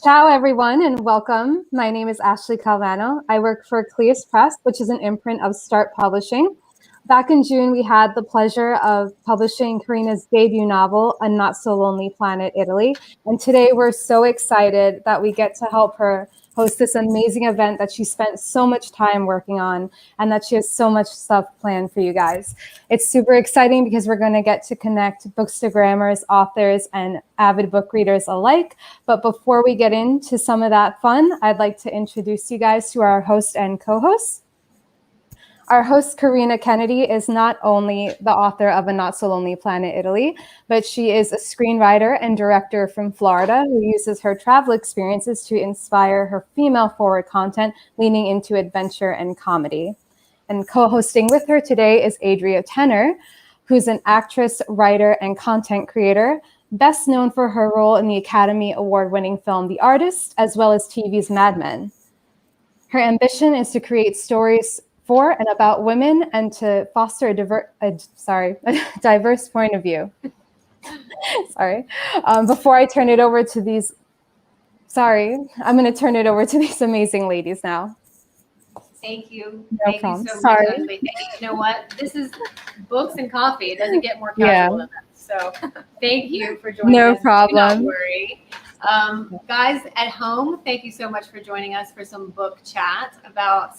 Ciao, everyone, and welcome. My name is Ashley Calvano. I work for Cleus Press, which is an imprint of Start Publishing. Back in June, we had the pleasure of publishing Karina's debut novel, A Not So Lonely Planet, Italy. And today we're so excited that we get to help her host this amazing event that she spent so much time working on and that she has so much stuff planned for you guys. It's super exciting because we're going to get to connect Bookstagrammers, authors, and avid book readers alike. But before we get into some of that fun, I'd like to introduce you guys to our host and co-hosts. Our host, Karina Kennedy, is not only the author of A Not So Lonely Planet, Italy, but she is a screenwriter and director from Florida who uses her travel experiences to inspire her female-forward content, leaning into adventure and comedy. And co-hosting with her today is Adria Tenner, who's an actress, writer, and content creator, best known for her role in the Academy Award-winning film The Artist, as well as TV's Mad Men. Her ambition is to create stories for and about women and to foster a diverse point of view. Sorry. Before I turn it over to these, I'm going to turn it over to these amazing ladies now. Thank you. No problem. Sorry. Much, Ashley. You know what? This is books and coffee. It doesn't get more casual than that. So thank you for joining us. No problem. Do not worry. Guys at home, thank you so much for joining us for some book chat about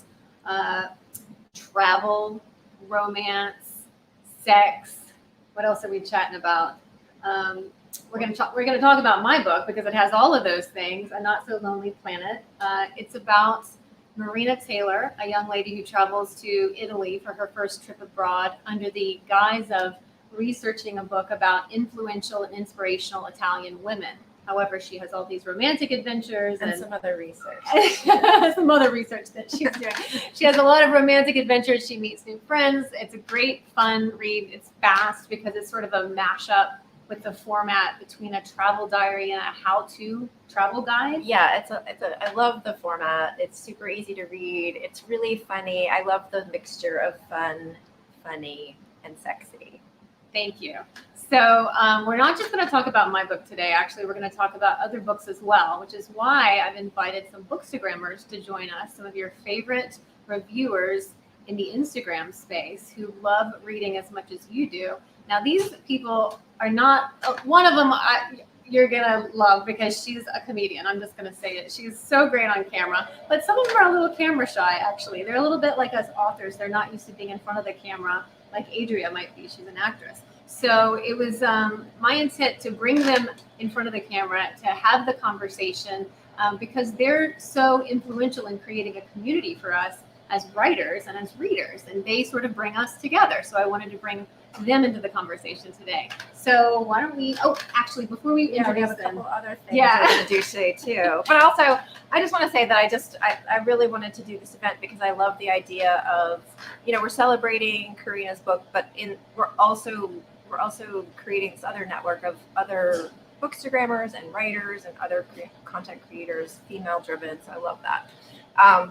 travel, romance, sex. What else are we chatting about? We're going to talk about my book because it has all of those things. A Not So Lonely Planet. It's about Marina Taylor, a young lady who travels to Italy for her first trip abroad under the guise of researching a book about influential and inspirational Italian women. However, she has all these romantic adventures and some other research. Some other research that she's doing. She has a lot of romantic adventures. She meets new friends. It's a great, fun read. It's fast because it's sort of a mashup with the format between a travel diary and a how-to travel guide. Yeah, I love the format. It's super easy to read. It's really funny. I love the mixture of fun, funny, and sexy. Thank you. So we're not just going to talk about my book today. Actually, we're going to talk about other books as well, which is why I've invited some Bookstagrammers to join us, some of your favorite reviewers in the Instagram space who love reading as much as you do. Now, these people are not, one of them you're going to love because she's a comedian. I'm just going to say it. She's so great on camera. But some of them are a little camera shy, actually. They're a little bit like us authors. They're not used to being in front of the camera like Adria might be. She's an actress. So it was my intent to bring them in front of the camera to have the conversation because they're so influential in creating a community for us as writers and as readers, and they sort of bring us together. So I wanted to bring them into the conversation today. So why don't we? Oh, actually, before we introduce a couple other things we're going to do today too. But also, I just want to say that I really wanted to do this event because I love the idea of, we're celebrating Karina's book, but we're also creating this other network of other bookstagrammers and writers and other content creators, female-driven. So I love that.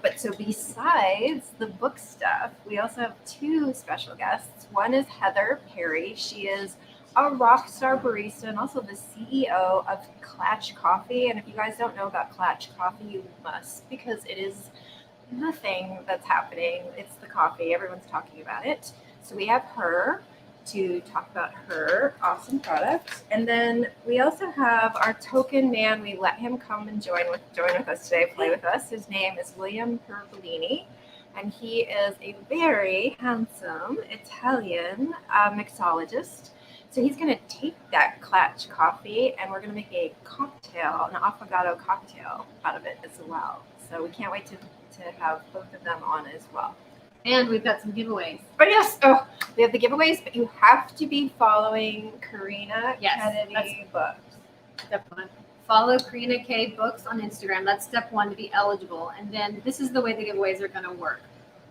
But so besides the book stuff, we also have two special guests. One is Heather Perry. She is a rock star barista and also the CEO of Klatch Coffee. And if you guys don't know about Klatch Coffee, you must, because it is the thing that's happening. It's the coffee. Everyone's talking about it. So we have her to talk about her awesome product. And then we also have our token man. We let him come and join with us today, play with us. His name is William Pergolini, and he is a very handsome Italian mixologist. So he's going to take that Klatch coffee and we're going to make a cocktail, an affogato cocktail out of it as well. So we can't wait to have both of them on as well. And we've got some giveaways. But yes, we have the giveaways, but you have to be following Karina Kennedy Books. Step one. Follow Karina K Books on Instagram. That's step one to be eligible. And then this is the way the giveaways are going to work.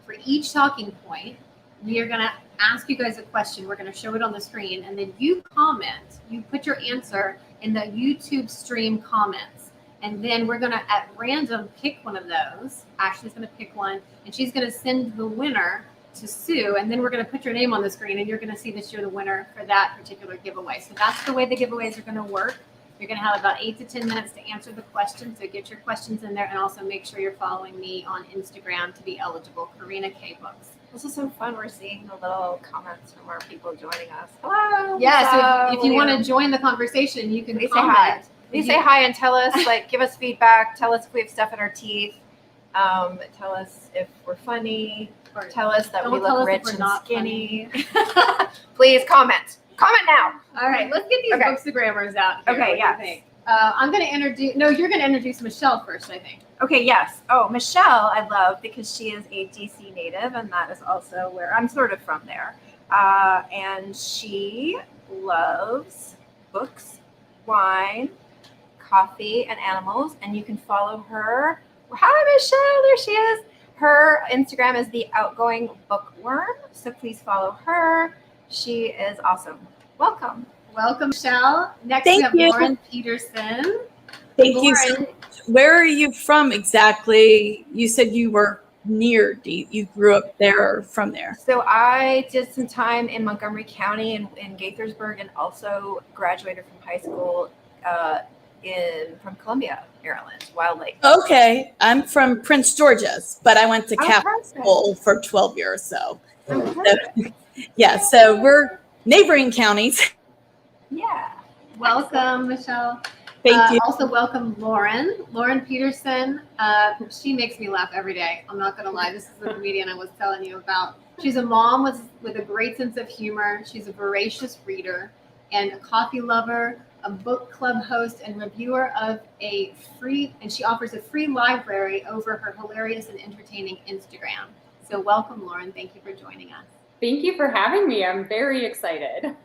For each talking point, we are going to ask you guys a question. We're going to show it on the screen. And then you comment. You put your answer in the YouTube stream comments. And then we're going to, at random, pick one of those. Ashley's going to pick one, and she's going to send the winner to Sue. And then we're going to put your name on the screen, and you're going to see that you're the winner for that particular giveaway. So that's the way the giveaways are going to work. You're going to have about 8 to 10 minutes to answer the questions. So get your questions in there, and also make sure you're following me on Instagram to be eligible. Karina K Books. This is so fun. We're seeing the little comments from our people joining us. Hello. Yeah. So if you want to join the conversation, you can Please comment. say hi. Please say hi and tell us, like, give us feedback. Tell us if we have stuff in our teeth. Tell us if we're funny. Or tell us that we look rich and skinny. Please comment. Comment now. All right, let's get these Bookstagrammers out here. Okay, yeah. I'm going to introduce. No, you're going to introduce Michelle first, I think. Okay, yes. Oh, Michelle, I love because she is a DC native, and that is also where I'm sort of from there. And she loves books, wine, coffee, and animals. And you can follow her. Hi, Michelle. There she is. Her Instagram is The Outgoing Bookworm. So please follow her. She is awesome. Welcome. Welcome, Michelle. Next, we have Lauren Peterson. Thank you so much. Where are you from exactly? You said you were near D. You grew up there or from there? So I did some time in Montgomery County in Gaithersburg, and also graduated from high school from Columbia, Maryland, Wild Lake. Okay. I'm from Prince George's, but I went to Catholic school for 12 years. So we're neighboring counties. Yeah. Welcome, Michelle. Thank you. Also, welcome Lauren. Lauren Peterson. She makes me laugh every day. I'm not going to lie. This is the comedian I was telling you about. She's a mom with a great sense of humor. She's a voracious reader and a coffee lover, a book club host and reviewer of and she offers a free library over her hilarious and entertaining Instagram. So welcome, Lauren. Thank you for joining us. Thank you for having me. I'm very excited.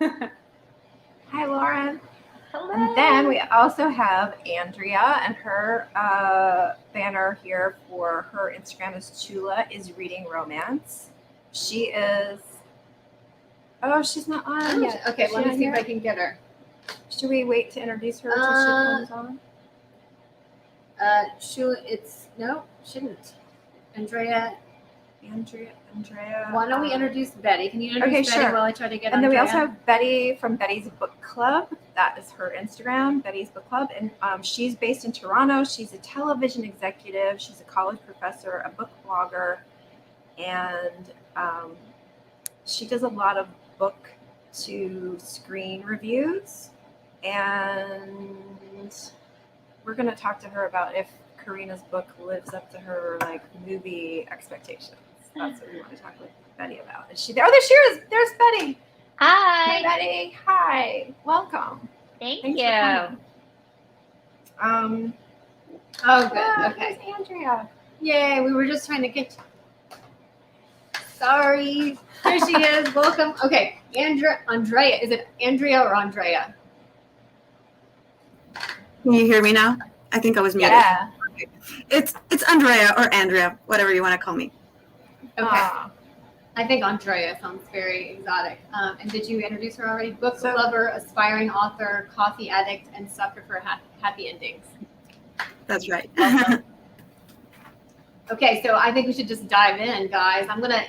Hi, Lauren. Hello. And then we also have Andrea, and her banner here for her Instagram is Chula is Reading Romance. She is. Oh, she's not on yet. Okay, let me see if I can get her. Should we wait to introduce her until she comes on? Shouldn't. Andrea. Andrea. Why don't we introduce Betty? Can you introduce Betty while I try to get And then Andrea? we also have Betty from Betty's Book Club. That is her Instagram, Betty's Book Club. And she's based in Toronto. She's a television executive. She's a college professor, a book blogger. And she does a lot of book to screen reviews. And we're going to talk to her about if Karina's book lives up to her movie expectations. That's what we want to talk with Betty about. Is she there? Oh, there she is. There's Betty. Hi. Hi, Betty. Hi. Welcome. Thank Thanks you. for coming. Oh, good. Okay. There's Andrea. Yay, we were just trying to get. Sorry. There she is. Welcome. Okay, Andrea. Is it Andrea or Andrea? Can you hear me now? I think I was muted. Yeah. It's Andrea or Andrea, whatever you want to call me. Okay. I think Andrea sounds very exotic. And did you introduce her already? Book lover, aspiring author, coffee addict, and sucker for happy endings. That's right. Okay, so I think we should just dive in, guys. I'm going to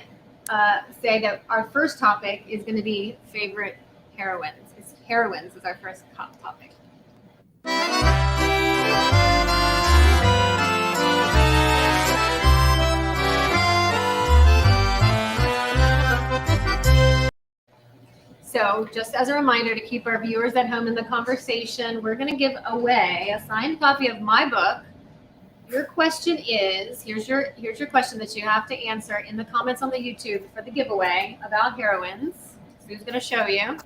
say that our first topic is going to be favorite heroines. Heroines is our first topic. So just as a reminder to keep our viewers at home in the conversation, we're going to give away a signed copy of my book. Your question is, here's your question that you have to answer in the comments on the YouTube for the giveaway about heroines. So who's going to show you?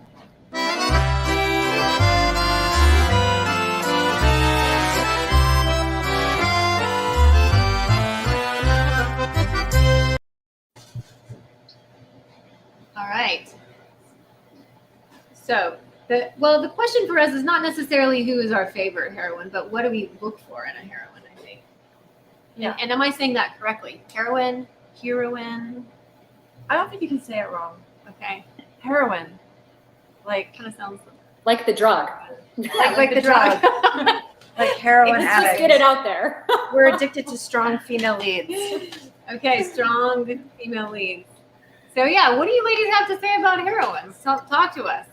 All right. So the question for us is not necessarily who is our favorite heroine, but what do we look for in a heroine, I think. Yeah. And am I saying that correctly? Heroine? I don't think you can say it wrong. Okay. Heroine. Kind of sounds Like the drug. like the drug. Like heroin Let's addict. just get it out there. We're addicted to strong female leads. Okay, strong female leads. So yeah, what do you ladies have to say about heroines? Talk to us.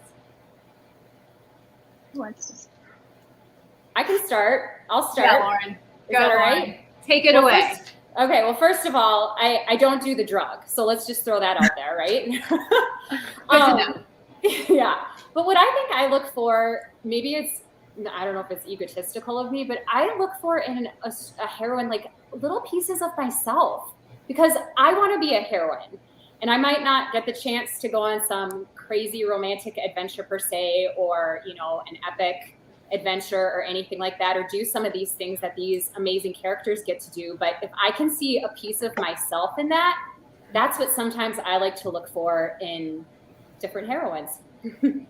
I can start. I'll start. Yeah, Lauren. Is Go, that all Lauren. right? Take it Well, away. Okay, well, first of all, I don't do the drug, so let's just throw that out there, right? Good to know. Yeah, but what I think I look for, maybe it's, I don't know if it's egotistical of me, but I look for in a heroine like little pieces of myself, because I want to be a heroine, and I might not get the chance to go on some crazy romantic adventure per se, or an epic adventure or anything like that, or do some of these things that these amazing characters get to do. But if I can see a piece of myself in that, that's what sometimes I like to look for in different heroines. Nice.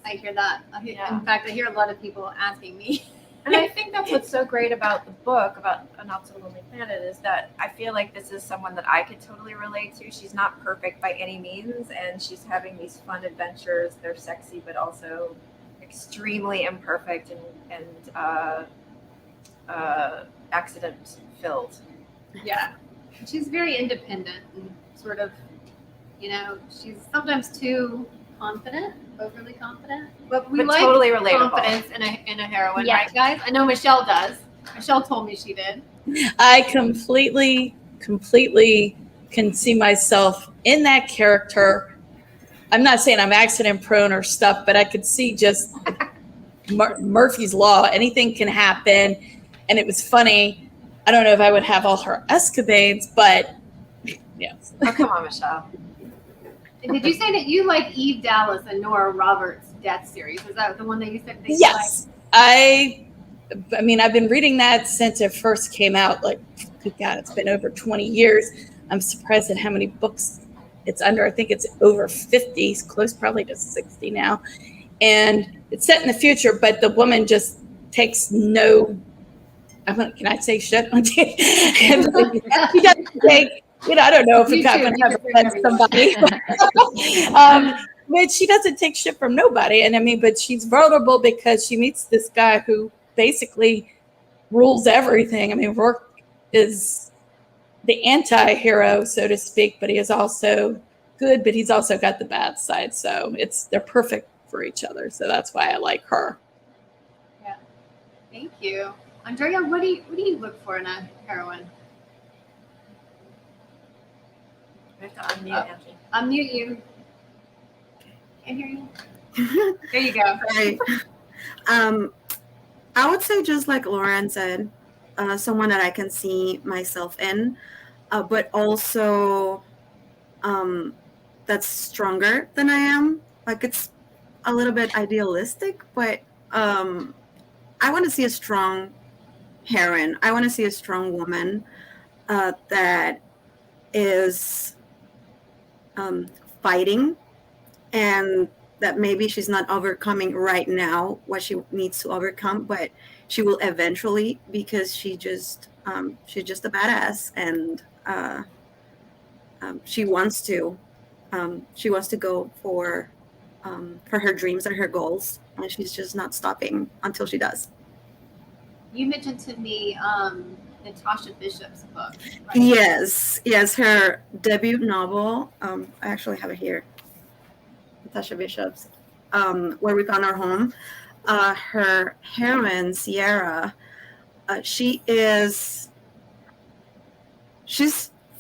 I hear that. Yeah. In fact, I hear a lot of people asking me. And I think that's what's so great about the book, about A Not So Lonely Planet, is that I feel like this is someone that I could totally relate to. She's not perfect by any means, and she's having these fun adventures. They're sexy, but also extremely imperfect and accident filled. Yeah. She's very independent and sort of, she's sometimes too confident, overly confident. But we But like totally relatable. confidence in a heroine, Yeah. right, guys? I know Michelle does. Michelle told me she did. I completely can see myself in that character. I'm not saying I'm accident prone or stuff, but I could see just Murphy's Law. Anything can happen. And it was funny. I don't know if I would have all her escapades, but yes. Oh, come on, Michelle. And did you say that you like Eve Dallas and Nora Roberts' Death series? Is that the one that you said that Yes. I mean, I've been reading that since it first came out. Like, good God, it's been over 20 years. I'm surprised at how many books it's under. I think it's over 50, it's close probably to 60 now. And it's set in the future, but the woman just takes no, can I say shit? She doesn't take, I don't know if You it's not too. going You to can offend bring somebody. But she doesn't take shit from nobody. And I mean, but she's vulnerable because she meets this guy who basically rules everything. I mean, Rourke is the anti-hero, so to speak, but he is also good, but he's also got the bad side. So they're perfect for each other. So that's why I like her. Yeah. Thank you. Andrea, what do you look for in a heroine? I have to unmute Angie. Unmute you. Can't hear you. There you go. Right. I would say, just like Lauren said, someone that I can see myself in, but also that's stronger than I am. Like, it's a little bit idealistic, but I want to see a strong heroine. I want to see a strong woman that is fighting, and that maybe she's not overcoming right now what she needs to overcome, but she will eventually, because she's just a badass, and she wants to go for her dreams and her goals, and she's just not stopping until she does. You mentioned to me Natasha Bishop's book. Right? Yes, her debut novel. I actually have it here. Natasha Bishop's Where We Found Our Home. Her heroine, Sierra, she's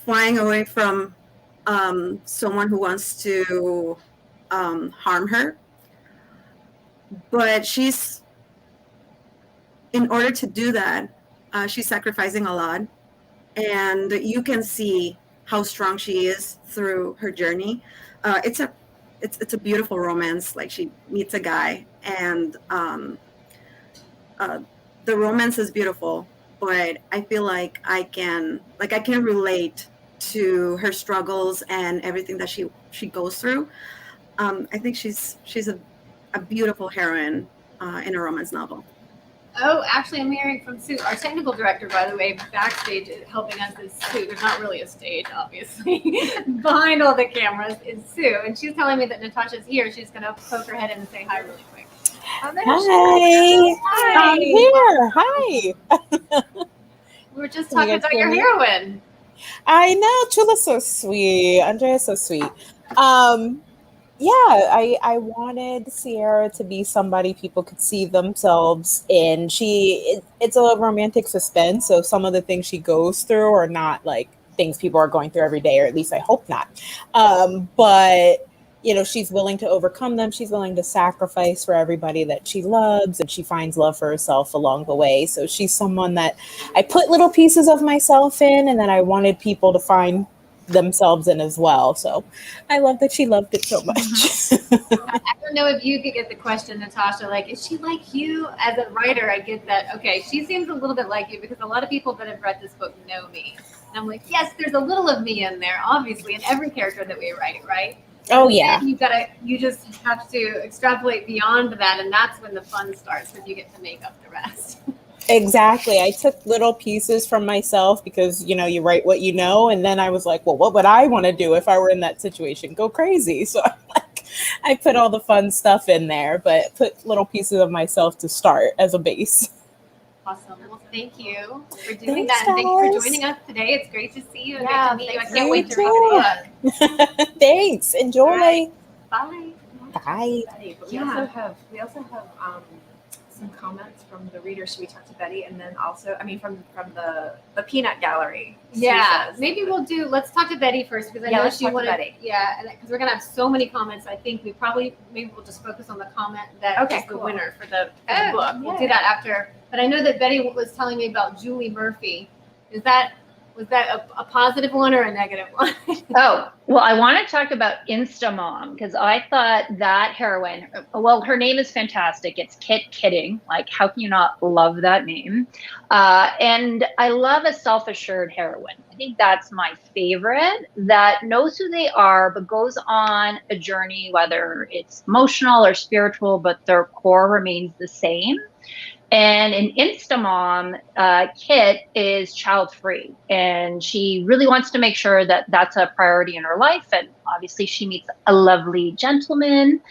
flying away from someone who wants to harm her, but in order to do that, she's sacrificing a lot, and you can see how strong she is through her journey. It's a beautiful romance. Like, she meets a guy, and the romance is beautiful, but I feel like I can relate to her struggles and everything that she goes through. I think she's a beautiful heroine in a romance novel. Oh, actually, I'm hearing from Sue, our technical director, by the way, backstage helping us is Sue. There's not really a stage, obviously. Behind all the cameras is Sue, and she's telling me that Natasha's here. She's going to poke her head in and say hi really quick. Oh, there Hi. she is. I'm here. Hi. We were just Can you talking guys about hear your me? heroine. I know. Chula's so sweet. Andrea's so sweet. Yeah, I wanted Sierra to be somebody people could see themselves in. It's a romantic suspense, so some of the things she goes through are not like things people are going through every day, or at least I hope not. But she's willing to overcome them. She's willing to sacrifice for everybody that she loves, and she finds love for herself along the way. So she's someone that I put little pieces of myself in, and then I wanted people to find themselves in as well. So I love that she loved it so much. I don't know if you could get the question, Natasha, like, is she like you? As a writer, I get that. Okay, she seems a little bit like you because a lot of people that have read this book know me. And I'm like, yes, there's a little of me in there, obviously, in every character that we write, right? Oh, yeah. You just have to extrapolate beyond that, and that's when the fun starts, because you get to make up the rest. Exactly. I took little pieces from myself because, you write what you know. And then I was like, well, what would I want to do if I were in that situation? Go crazy. So I put all the fun stuff in there, but put little pieces of myself to start as a base. Awesome. Well, thank you for doing Thanks, that. And thank you for guys. joining us today. It's great to see you and Yeah, great to meet you. I thanks. can't wait to read You your book. Thanks. Enjoy. All right. Bye. Bye. Betty, but Yeah. we also have some comments from the readers. Should we talk to Betty, and then also, from the peanut gallery? Yeah, Says. maybe let's talk to Betty first, because I Yeah, know let's she talk to wanted. Betty. Yeah, because we're gonna have so many comments. I think maybe we'll just focus on the comment that Okay, is the cool. winner for the Oh, book. We'll do yeah. that after. But I know that Betty was telling me about Julie Murphy. Was that a positive one or a negative one? Oh, well, I want to talk about Instamom, because I thought that heroine, well, her name is fantastic. It's Kit Kidding. Like, how can you not love that name? And I love a self-assured heroine. I think that's my favorite, that knows who they are, but goes on a journey, whether it's emotional or spiritual, but their core remains the same. And in Instamom, Kit is child-free, and she really wants to make sure that that's a priority in her life. And obviously, she meets a lovely gentleman,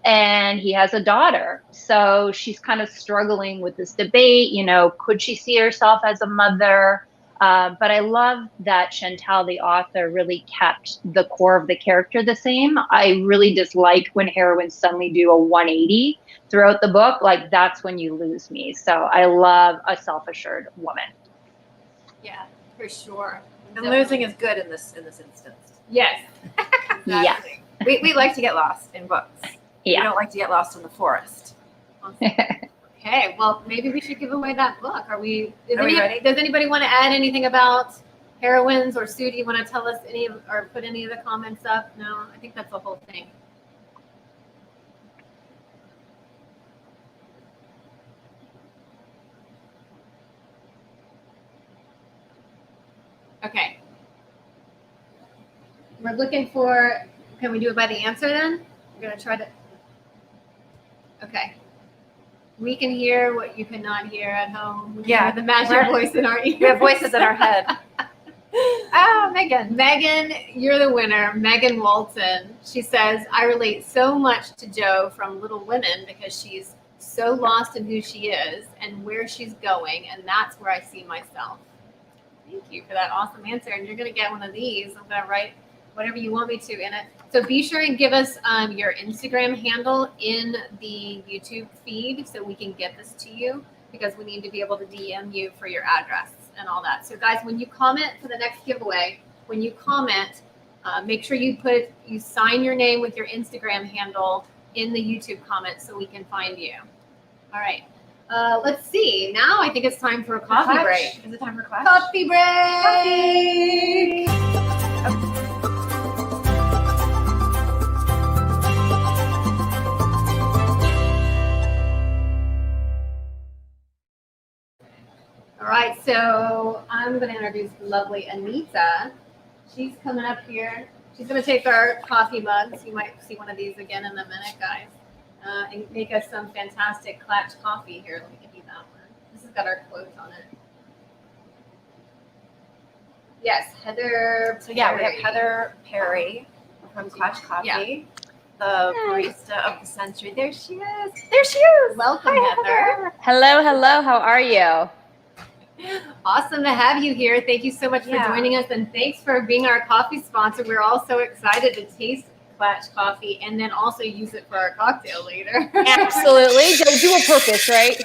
and he has a daughter. So she's kind of struggling with this debate. Could she see herself as a mother? But I love that Chantal, the author, really kept the core of the character the same. I really dislike when heroines suddenly do a 180 throughout the book. Like, that's when you lose me. So I love a self-assured woman. Yeah, for sure. And losing is good in this instance. Yes. Exactly. We like to get lost in books. Yeah. We don't like to get lost in the forest. Okay, well, maybe we should give away that book. Are we ready? Does anybody want to add anything about heroines, or Sue, do you want to tell us or put any of the comments up? No, I think that's the whole thing. Okay. We're looking for, can we do it by the answer then? We're going to try to. Okay. We can hear what you cannot hear at home. We Yeah. hear the magic voice in our ear. We have voices in our head. Megan. Megan, you're the winner. Megan Walton. She says, I relate so much to Jo from Little Women because she's so lost in who she is and where she's going, and that's where I see myself. Thank you for that awesome answer. And you're going to get one of these. I'm going to write whatever you want me to in it. So be sure and give us your Instagram handle in the YouTube feed so we can get this to you, because we need to be able to DM you for your address and all that. So guys, when you comment for the next giveaway, when you comment, make sure you sign your name with your Instagram handle in the YouTube comments so we can find you. All right. Let's see. Now I think it's time for a coffee break. Is it time for class? Coffee break. All right, so I'm going to introduce the lovely Anita. She's coming up here. She's going to take our coffee mugs. You might see one of these again in a minute, guys. And make us some fantastic Clutch coffee here. Let me give you that one. This has got our quotes on it. Yes, Heather. So yeah, we have Heather Perry from Clutch Coffee, Yeah. the barista of the century. There she is. There she is. Welcome, Heather. Hello, hello. How are you? Awesome to have you here. Thank you so much for Yeah. joining us, and thanks for being our coffee sponsor. We're all so excited to taste Clatch coffee and then also use it for our cocktail later. Absolutely. Dual purpose, right?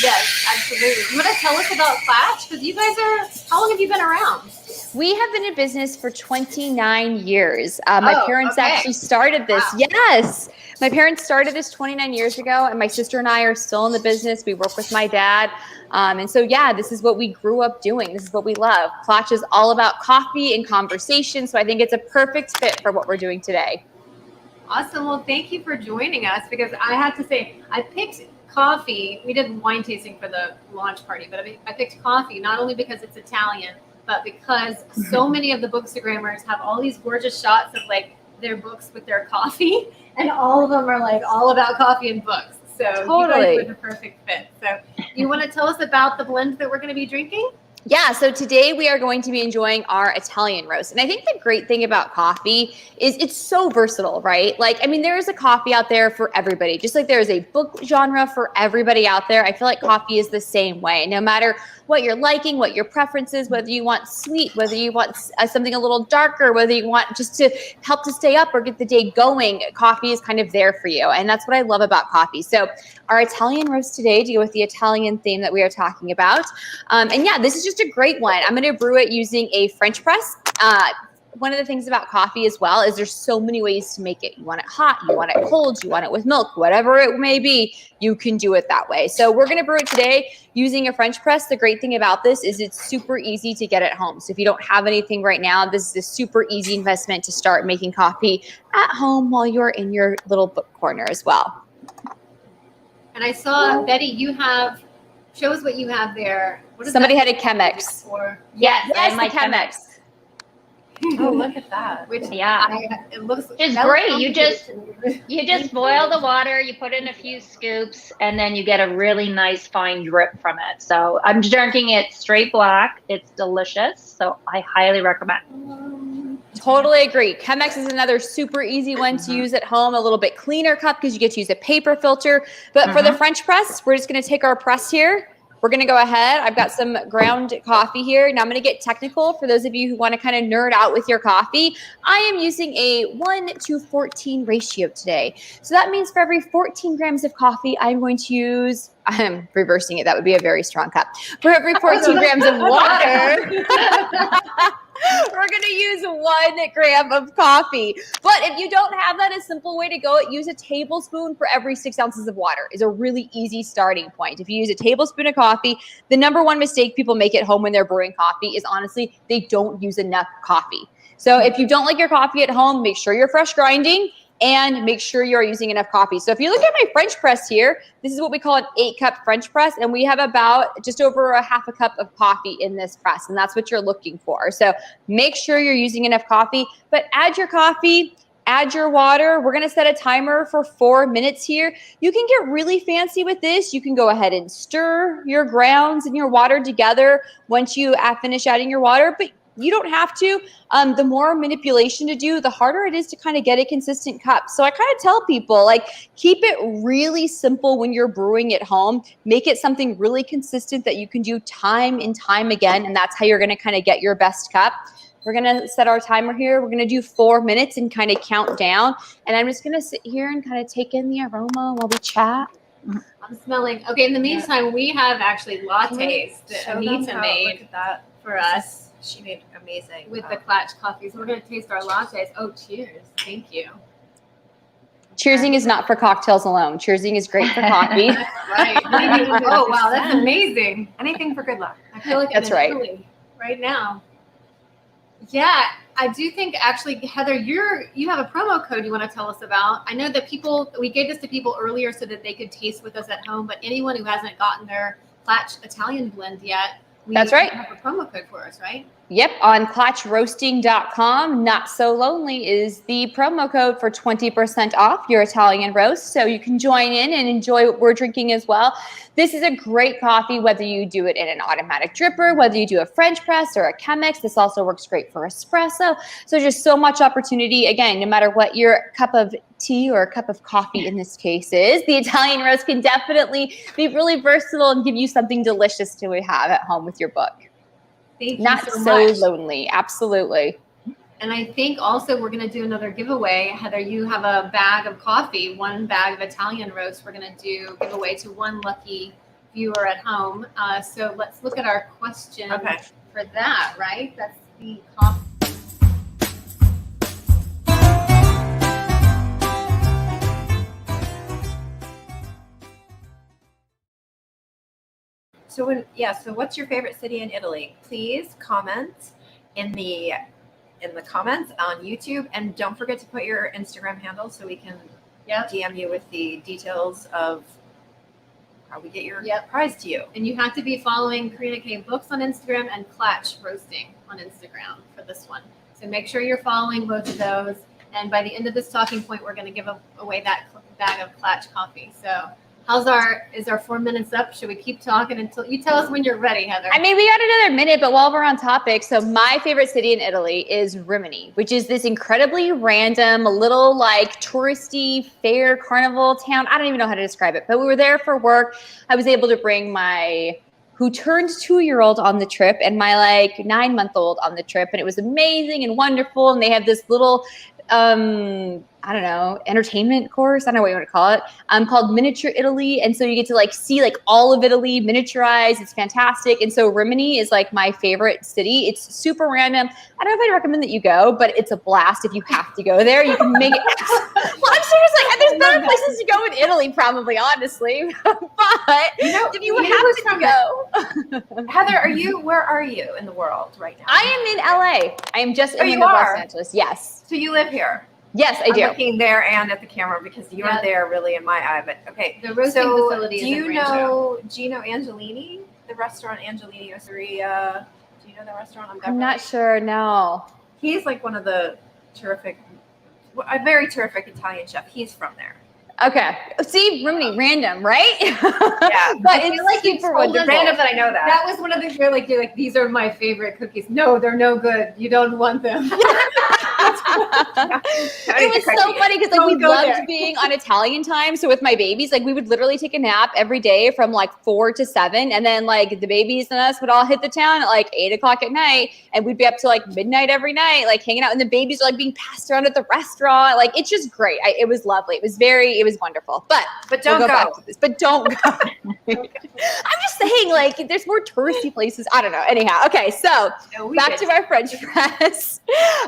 Yes, absolutely. You want to tell us about Clatch? Because you guys how long have you been around? We have been in business for 29 years. My parents actually started this. Wow. Yes. My parents started this 29 years ago, and my sister and I are still in the business. We work with my dad. And so, yeah, this is what we grew up doing. This is what we love. Clatch is all about coffee and conversation. So I think it's a perfect fit for what we're doing today. Awesome. Well, thank you for joining us, because I have to say, I picked coffee. We did wine tasting for the launch party, but I picked coffee not only because it's Italian, but because so many of the Bookstagrammers have all these gorgeous shots of like their books with their coffee, and all of them are like all about coffee and books. So you guys were the perfect fit. So you want to tell us about the blend that we're going to be drinking? Yeah, so today we are going to be enjoying our Italian roast. And I think the great thing about coffee is it's so versatile, right? Like, I mean, there is a coffee out there for everybody, just like there is a book genre for everybody out there. I feel like coffee is the same way. No matter what you're liking, what your preference is, whether you want sweet, whether you want something a little darker, whether you want just to help to stay up or get the day going, coffee is kind of there for you. And that's what I love about coffee. So our Italian roast today to go with the Italian theme that we are talking about. And yeah, this is just a great one. I'm going to brew it using a French press. One of the things about coffee as well is there's so many ways to make it. You want it hot, you want it cold, you want it with milk, whatever it may be, you can do it that way. So we're going to brew it today using a French press. The great thing about this is it's super easy to get at home. So if you don't have anything right now, this is a super easy investment to start making coffee at home while you're in your little book corner as well. And I saw, Betty, show us what you have there. What is Somebody that had a Chemex. Yes, Yes, my the Chemex. Oh, look at that. Which it looks it's great. You just boil the water, you put in a few scoops, and then you get a really nice fine drip from it. So I'm drinking it straight black. It's delicious. So I highly recommend. Totally agree. Chemex is another super easy one to use at home, a little bit cleaner cup because you get to use a paper filter. But for the French press, we're just going to take our press here. We're going to go ahead. I've got some ground coffee here. Now I'm going to get technical for those of you who want to kind of nerd out with your coffee. I am using a 1:14 ratio today. So that means for every 14 grams of coffee, I'm going to use, I'm reversing it. That would be a very strong cup. For every 14 grams of water, we're going to use 1 gram of coffee. But if you don't have that, a simple way to go, use a tablespoon for every 6 ounces of water is a really easy starting point. If you use a tablespoon of coffee, the number one mistake people make at home when they're brewing coffee is honestly, they don't use enough coffee. So if you don't like your coffee at home, make sure you're fresh grinding and make sure you're using enough coffee. So if you look at my French press here, this is what we call an 8-cup French press. And we have about just over a half a cup of coffee in this press. And that's what you're looking for. So make sure you're using enough coffee, but add your coffee, add your water. We're going to set a timer for 4 minutes here. You can get really fancy with this. You can go ahead and stir your grounds and your water together once you finish adding your water, but you don't have to. The more manipulation to do, the harder it is to kind of get a consistent cup. So I kind of tell people, like, keep it really simple when you're brewing at home. Make it something really consistent that you can do time and time again. And that's how you're going to kind of get your best cup. We're going to set our timer here. We're going to do 4 minutes and kind of count down. And I'm just going to sit here and kind of take in the aroma while we chat. I'm smelling. Okay, in the meantime, we have actually lattes that Anita made for us. She made amazing. With the Clatch coffee. So we're going to taste our lattes. Oh, cheers. Thank you. Cheersing is not for cocktails alone. Cheersing is great for coffee. Right. Oh, wow. That's amazing. Anything for good luck. I feel like that's right. Right now. Yeah, I do think actually, Heather, you have a promo code you want to tell us about. I know that we gave this to people earlier so that they could taste with us at home, but anyone who hasn't gotten their Clatch Italian blend yet, that's right. Have a promo code for us, right? Yep, on ClatchRoasting.com. Not So Lonely is the promo code for 20% off your Italian roast. So you can join in and enjoy what we're drinking as well. This is a great coffee, whether you do it in an automatic dripper, whether you do a French press or a Chemex. This also works great for espresso. So just so much opportunity. Again, no matter what your cup of tea or a cup of coffee in this case is, the Italian roast can definitely be really versatile and give you something delicious to have at home with your book. Thank you Not so so much. lonely. Absolutely. And I think also we're going to do another giveaway. Heather, you have a bag of coffee, 1 bag of Italian roast. We're going to do giveaway to 1 lucky viewer at home. So let's look at our question for that, right? That's the coffee. So so what's your favorite city in Italy? Please comment in the comments on YouTube, and don't forget to put your Instagram handle so we can DM you with the details of how we get your prize to you. And you have to be following Karina K Books on Instagram and Klatch Roasting on Instagram for this one. So make sure you're following both of those. And by the end of this talking point, we're going to give away that bag of Klatch coffee. So is our 4 minutes up? Should we keep talking until you tell us when you're ready, Heather? I mean, we got another minute, but while we're on topic, so my favorite city in Italy is Rimini, which is this incredibly random, little like touristy fair carnival town. I don't even know how to describe it, but we were there for work. I was able to bring who turned 2-year-old on the trip and my 9-month-old on the trip. And it was amazing and wonderful. And they have this little, I don't know, entertainment course. I don't know what you want to call it. Called Miniature Italy. And so you get to see all of Italy miniaturized. It's fantastic. And so Rimini is my favorite city. It's super random. I don't know if I'd recommend that you go, but it's a blast if you have to go there. You can make it. Well, I'm seriously, there's better places to go in Italy, probably, honestly. But if you have to go. Heather, where are you in the world right now? I am in LA. I am just in Los Angeles. Yes. So you live here? Yes, I do. I'm looking there and at the camera because you're there really in my eye. But okay, the roasting facility is do you know Gino Angelini, the restaurant Angelini Osteria? Do you know the restaurant? I'm not sure. No. He's one of the a very terrific Italian chef. He's from there. Okay. See, Rimini, random, right? Yeah. But it's super wonderful. Random that I know that. That was one of the things you're like, these are my favorite cookies. No, they're no good. You don't want them. It was so funny because we loved being on Italian time. So with my babies, we would literally take a nap every day from 4 to 7. And then the babies and us would all hit the town at 8 o'clock at night. And we'd be up to midnight every night, hanging out. And the babies are being passed around at the restaurant. It's just great. It was lovely. It was wonderful. But don't go. But don't go. I'm just saying, there's more touristy places. I don't know. Anyhow, okay. So back to our French press.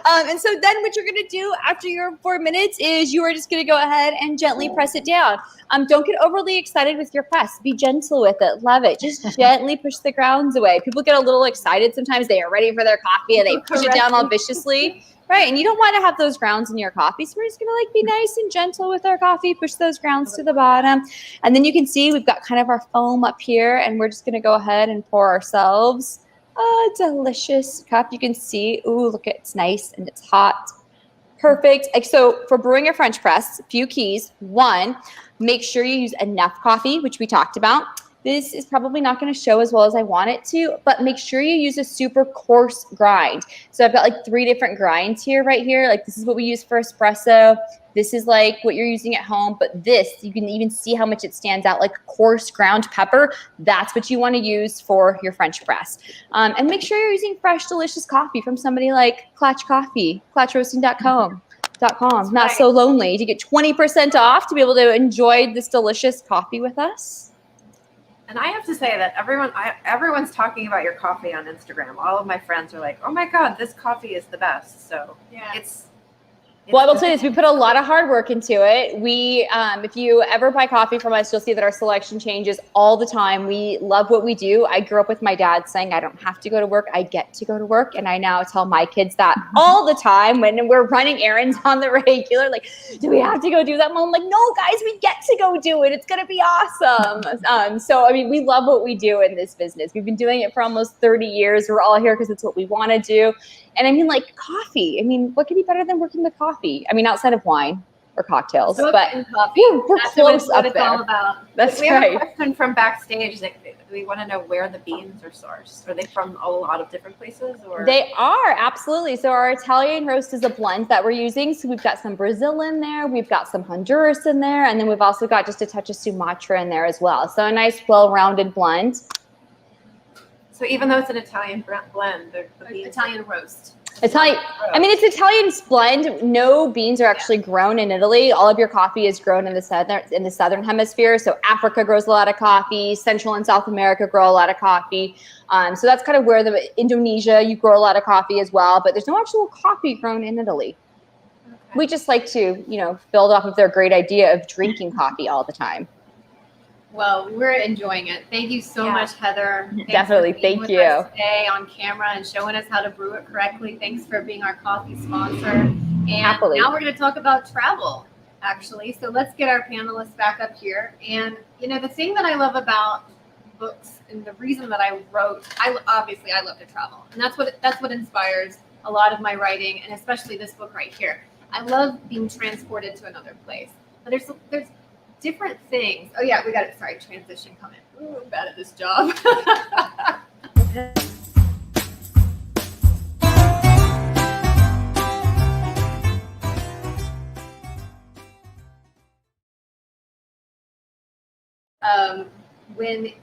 And so then what you're going to do after your 4 minutes is you are just going to go ahead and gently press it down. Don't get overly excited with your press. Be gentle with it. Love it. Just gently push the grounds away. People get a little excited sometimes. They are ready for their coffee and they push it down all viciously. Right. And you don't want to have those grounds in your coffee. So we're just going to be nice and gentle with our coffee. Push those grounds to the bottom. And then you can see we've got kind of our foam up here. And we're just going to go ahead and pour ourselves a delicious cup. You can see, ooh, look, it's nice and it's hot. Perfect. So for brewing a French press, a few keys. 1, make sure you use enough coffee, which we talked about. This is probably not going to show as well as I want it to, but make sure you use a super coarse grind. So I've got 3 different grinds here, right here. This is what we use for espresso. This is what you're using at home, but this, you can even see how much it stands out, coarse ground pepper. That's what you want to use for your French press. And make sure you're using fresh, delicious coffee from somebody like Klatch Coffee, klatchroasting.com. Not so lonely. To get 20% off to be able to enjoy this delicious coffee with us. And I have to say that everyone's talking about your coffee on Instagram. All of my friends are like, "Oh my God, this coffee is the best." So Well, I will tell you this, we put a lot of hard work into it. We, if you ever buy coffee from us, you'll see that our selection changes all the time. We love what we do. I grew up with my dad saying, I don't have to go to work, I get to go to work. And I now tell my kids that all the time when we're running errands on the regular, do we have to go do that? Mom, I'm no, guys, we get to go do it. It's going to be awesome. So, we love what we do in this business. We've been doing it for almost 30 years. We're all here because it's what we want to do. And coffee. What could be better than working with coffee? outside of wine or cocktails, but coffee. We're close up there. All about. That's we right. have a question from backstage. We want to know where the beans are sourced. Are they from a lot of different places? Or They are, absolutely. So our Italian roast is a blend that we're using. So we've got some Brazil in there, we've got some Honduras in there, and then we've also got just a touch of Sumatra in there as well. So a nice, well-rounded blend. So even though it's an Italian blend, the beans Italian roast. Italian. I mean, it's Italian blend. No beans are actually grown in Italy. All of your coffee is grown in the southern hemisphere. So Africa grows a lot of coffee. Central and South America grow a lot of coffee. So that's kind of where Indonesia, you grow a lot of coffee as well. But there's no actual coffee grown in Italy. Okay. We just like to, build off of their great idea of drinking coffee all the time. Well, we're enjoying it. Thank you so much, Heather. Thanks Definitely. Thank you. Us today on camera and showing us how to brew it correctly. Thanks for being our coffee sponsor. And Happily. Now we're going to talk about travel, actually. So let's get our panelists back up here. And, the thing that I love about books and the reason that I wrote, I love to travel. And that's what inspires a lot of my writing, and especially this book right here. I love being transported to another place. But there's different things. Oh yeah, we got it. Sorry, transition coming. Ooh, I'm bad at this job.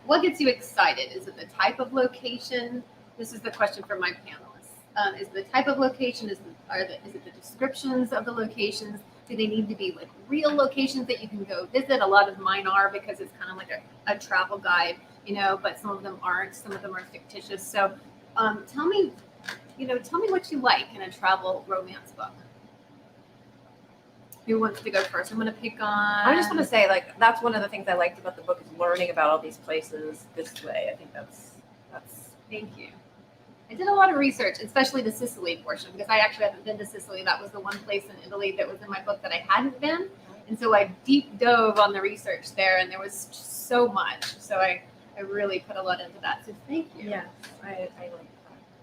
What gets you excited? Is it the type of location? This is the question for my panelists. Is it the type of location? Is it the descriptions of the locations? Do they need to be like real locations that you can go visit? A lot of mine are, because it's kind of like a travel guide, but some of them aren't. Some of them are fictitious. So tell me what you like in a travel romance book. Who wants to go first? I'm going to pick on... I just want to say, that's one of the things I liked about the book, is learning about all these places this way. I think that's... Thank you. I did a lot of research, especially the Sicily portion, because I actually haven't been to Sicily. That was the one place in Italy that was in my book that I hadn't been. And so I deep dove on the research there, and there was just so much. So I really put a lot into that. So thank you. Yes, I like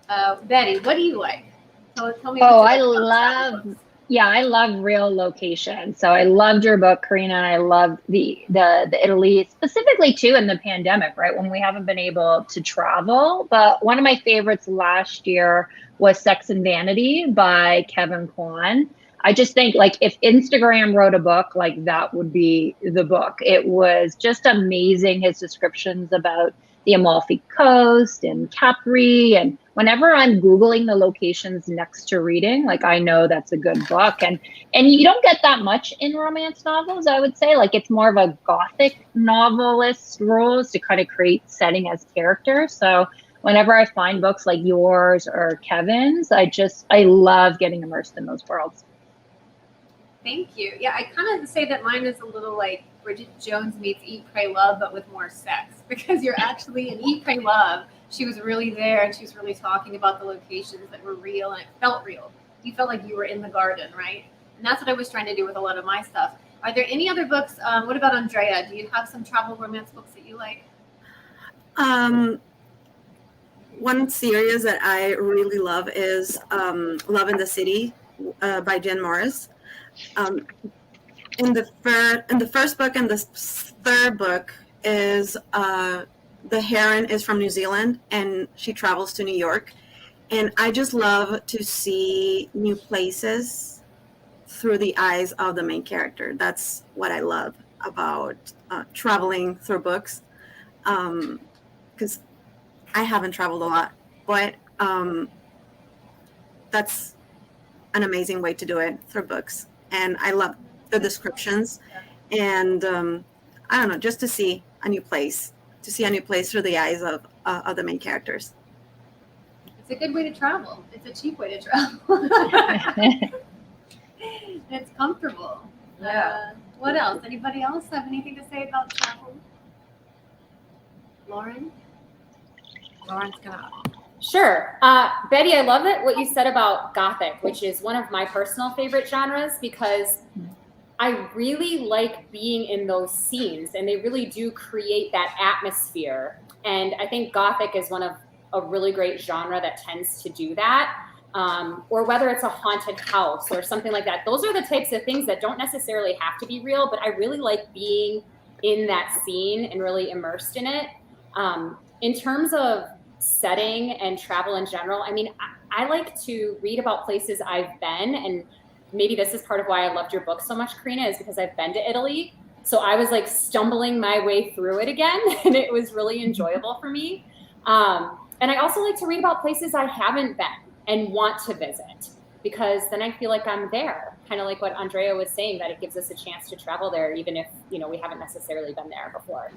that. Betty, what do you like? Tell me. I love real location. So I loved your book, Karina, and I loved the Italy, specifically too in the pandemic, right? When we haven't been able to travel. But one of my favorites last year was Sex and Vanity by Kevin Kwan. I just think if Instagram wrote a book, that would be the book. It was just amazing, his descriptions about the Amalfi Coast and Capri. And whenever I'm Googling the locations next to reading, I know that's a good book. And you don't get that much in romance novels, I would say. It's more of a Gothic novelist's rules to kind of create setting as characters. So whenever I find books like yours or Kevin's, I love getting immersed in those worlds. Thank you. Yeah, I kind of say that mine is a little like Bridget Jones meets Eat, Pray, Love, but with more sex, because you're actually in Eat, Pray, Love. She was really there, and she was really talking about the locations that were real, and it felt real. You felt like you were in the garden, right? And that's what I was trying to do with a lot of my stuff. Are there any other books? What about Andrea? Do you have some travel romance books that you like? One series that I really love is Love in the City by Jen Morris. In the first book and the third book is the heroine is from New Zealand and she travels to New York, and I just love to see new places through the eyes of the main character. That's what I love about traveling through books, because I haven't traveled a lot, but that's an amazing way to do it through books. And I love the descriptions, and I don't know, just to see a new place through the eyes of the main characters. It's a good way to travel. It's a cheap way to travel. It's comfortable. Yeah. What else? Anybody else have anything to say about travel? Lauren's gonna. Sure. Betty, I love what you said about Gothic, which is one of my personal favorite genres, because I really like being in those scenes, and they really do create that atmosphere. And I think Gothic is one of a really great genre that tends to do that. Or whether it's a haunted house or something like that. Those are the types of things that don't necessarily have to be real, but I really like being in that scene and really immersed in it. In terms of setting and travel in general, I mean, I like to read about places I've been, and maybe this is part of why I loved your book so much, Karina, is because I've been to Italy. So I was like stumbling my way through it again, and it was really enjoyable for me. And I also like to read about places I haven't been. and want to visit, because then I feel like I'm there, kind of like what Andrea was saying, that it gives us a chance to travel there, even if, you know, we haven't necessarily been there before.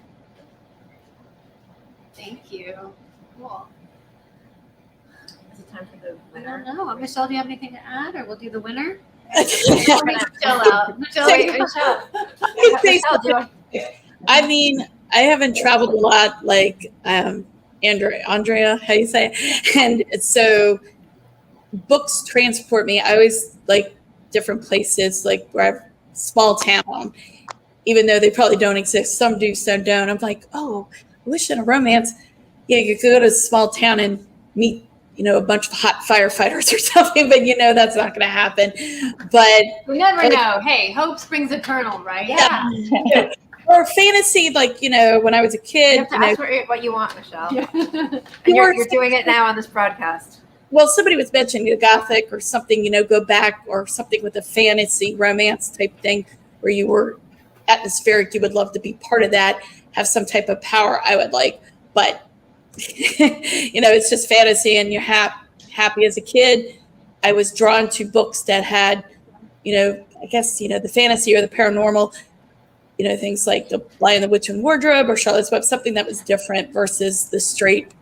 Thank you. Cool. Is it time for the I winner? don't know. Michelle, do you have anything to add, or we'll do the winner? We're gonna Michelle out. Michelle, Michelle. Michelle, do you I mean, I haven't traveled a lot like Andrea, how you say it? And so books transport me. I always like different places, like where I've small town, even though they probably don't exist. Some do, some don't. I'm like, oh, I wish in a romance, yeah, you could go to a small town and meet, you know, a bunch of hot firefighters or something, but you know, that's not going to happen. But we never know. Hey, hope springs eternal, right? Yeah. or fantasy, like, you know, when I was a You kid, have to ask for what you want, Michelle. Yeah. And you're doing it now on this broadcast. well, somebody was mentioning the Gothic or something, you know, go back or something with a fantasy romance type thing where you were atmospheric. You would love to be part of that, have some type of power. I would like, but you know, it's just fantasy and you're happy as a kid. I was drawn to books that had, you know, I guess, you know, the fantasy or the paranormal, you know, things like The Lion, the Witch, and Wardrobe or Charlotte's Web, something that was different versus the straight,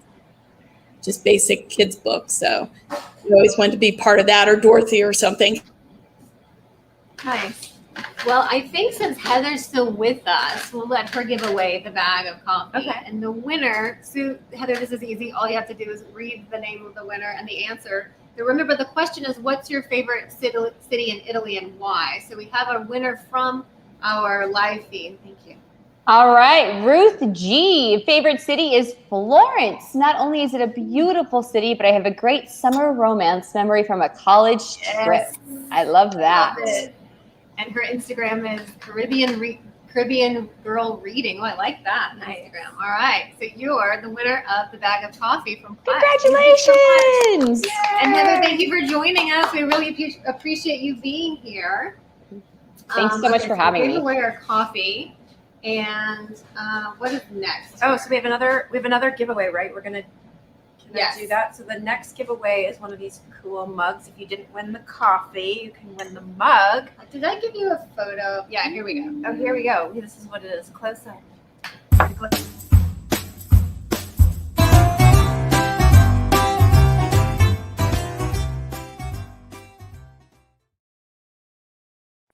just basic kids book. So you always wanted to be part of that, or Dorothy or something. Nice. Well, I think since Heather's still with us, we'll let her give away the bag of coffee. Okay. And the winner, so Heather, this is easy. All you have to do is read the name of the winner and the answer. But remember, the question is, what's your favorite city in Italy and why? So we have a winner from our live feed. Thank you. All right, Ruth G. Favorite city is Florence. Not only is it a beautiful city, but I have a great summer romance memory from a college trip. I love that. Love it. And her Instagram is Caribbean Girl Reading. Oh, I like that on Instagram. All right, so you're the winner of the bag of coffee from Class. Congratulations! And Heather, thank you for joining us. We really appreciate you being here. Thanks so much for having me. Give away our coffee. And what is next? Oh, so we have another giveaway, right? We're gonna Yes. do that. So the next giveaway is one of these cool mugs. If you didn't win the coffee, you can win the mug. Did I give you a photo? Yeah, here we go. Oh, here we go. This is what it is. Close up.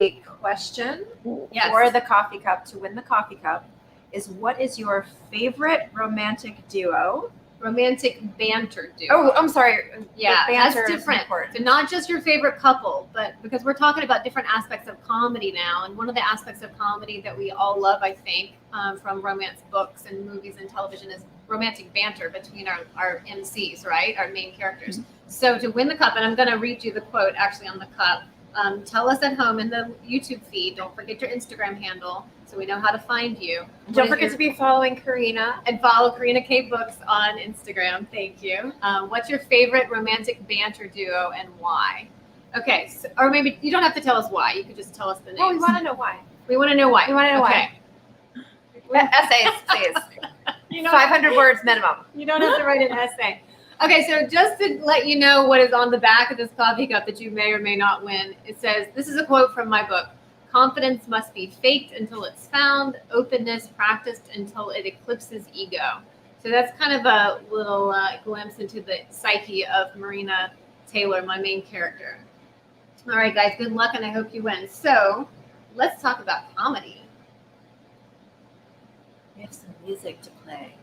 A question Yes. for the coffee cup to win the coffee cup is, what is your favorite romantic duo? Romantic banter duo. Oh, I'm sorry. Yeah, The banter that's is different. important. So not just your favorite couple, but because we're talking about different aspects of comedy now, and one of the aspects of comedy that we all love, I think, from romance books and movies and television is romantic banter between our MCs, right? Our main characters. So to win the cup, and I'm going to read you the quote actually on the cup. Tell us at home in the YouTube feed. Don't forget your Instagram handle so we know how to find you. Don't forget to be following Karina. And follow Karina K Books on Instagram. Thank you. What's your favorite romantic banter duo and why? Okay, so, or maybe you don't have to tell us why. You could just tell us the names. Oh, we want to know why. We want to know why. We want to know okay. why. Essays, please. You know, 500 words minimum. You don't have to write an essay. Okay, so just to let you know what is on the back of this coffee cup that you may or may not win, it says, this is a quote from my book, "Confidence must be faked until it's found, openness practiced until it eclipses ego." So that's kind of a little glimpse into the psyche of Marina Taylor, my main character. All right, guys, good luck, and I hope you win. So let's talk about comedy. We have some music to play.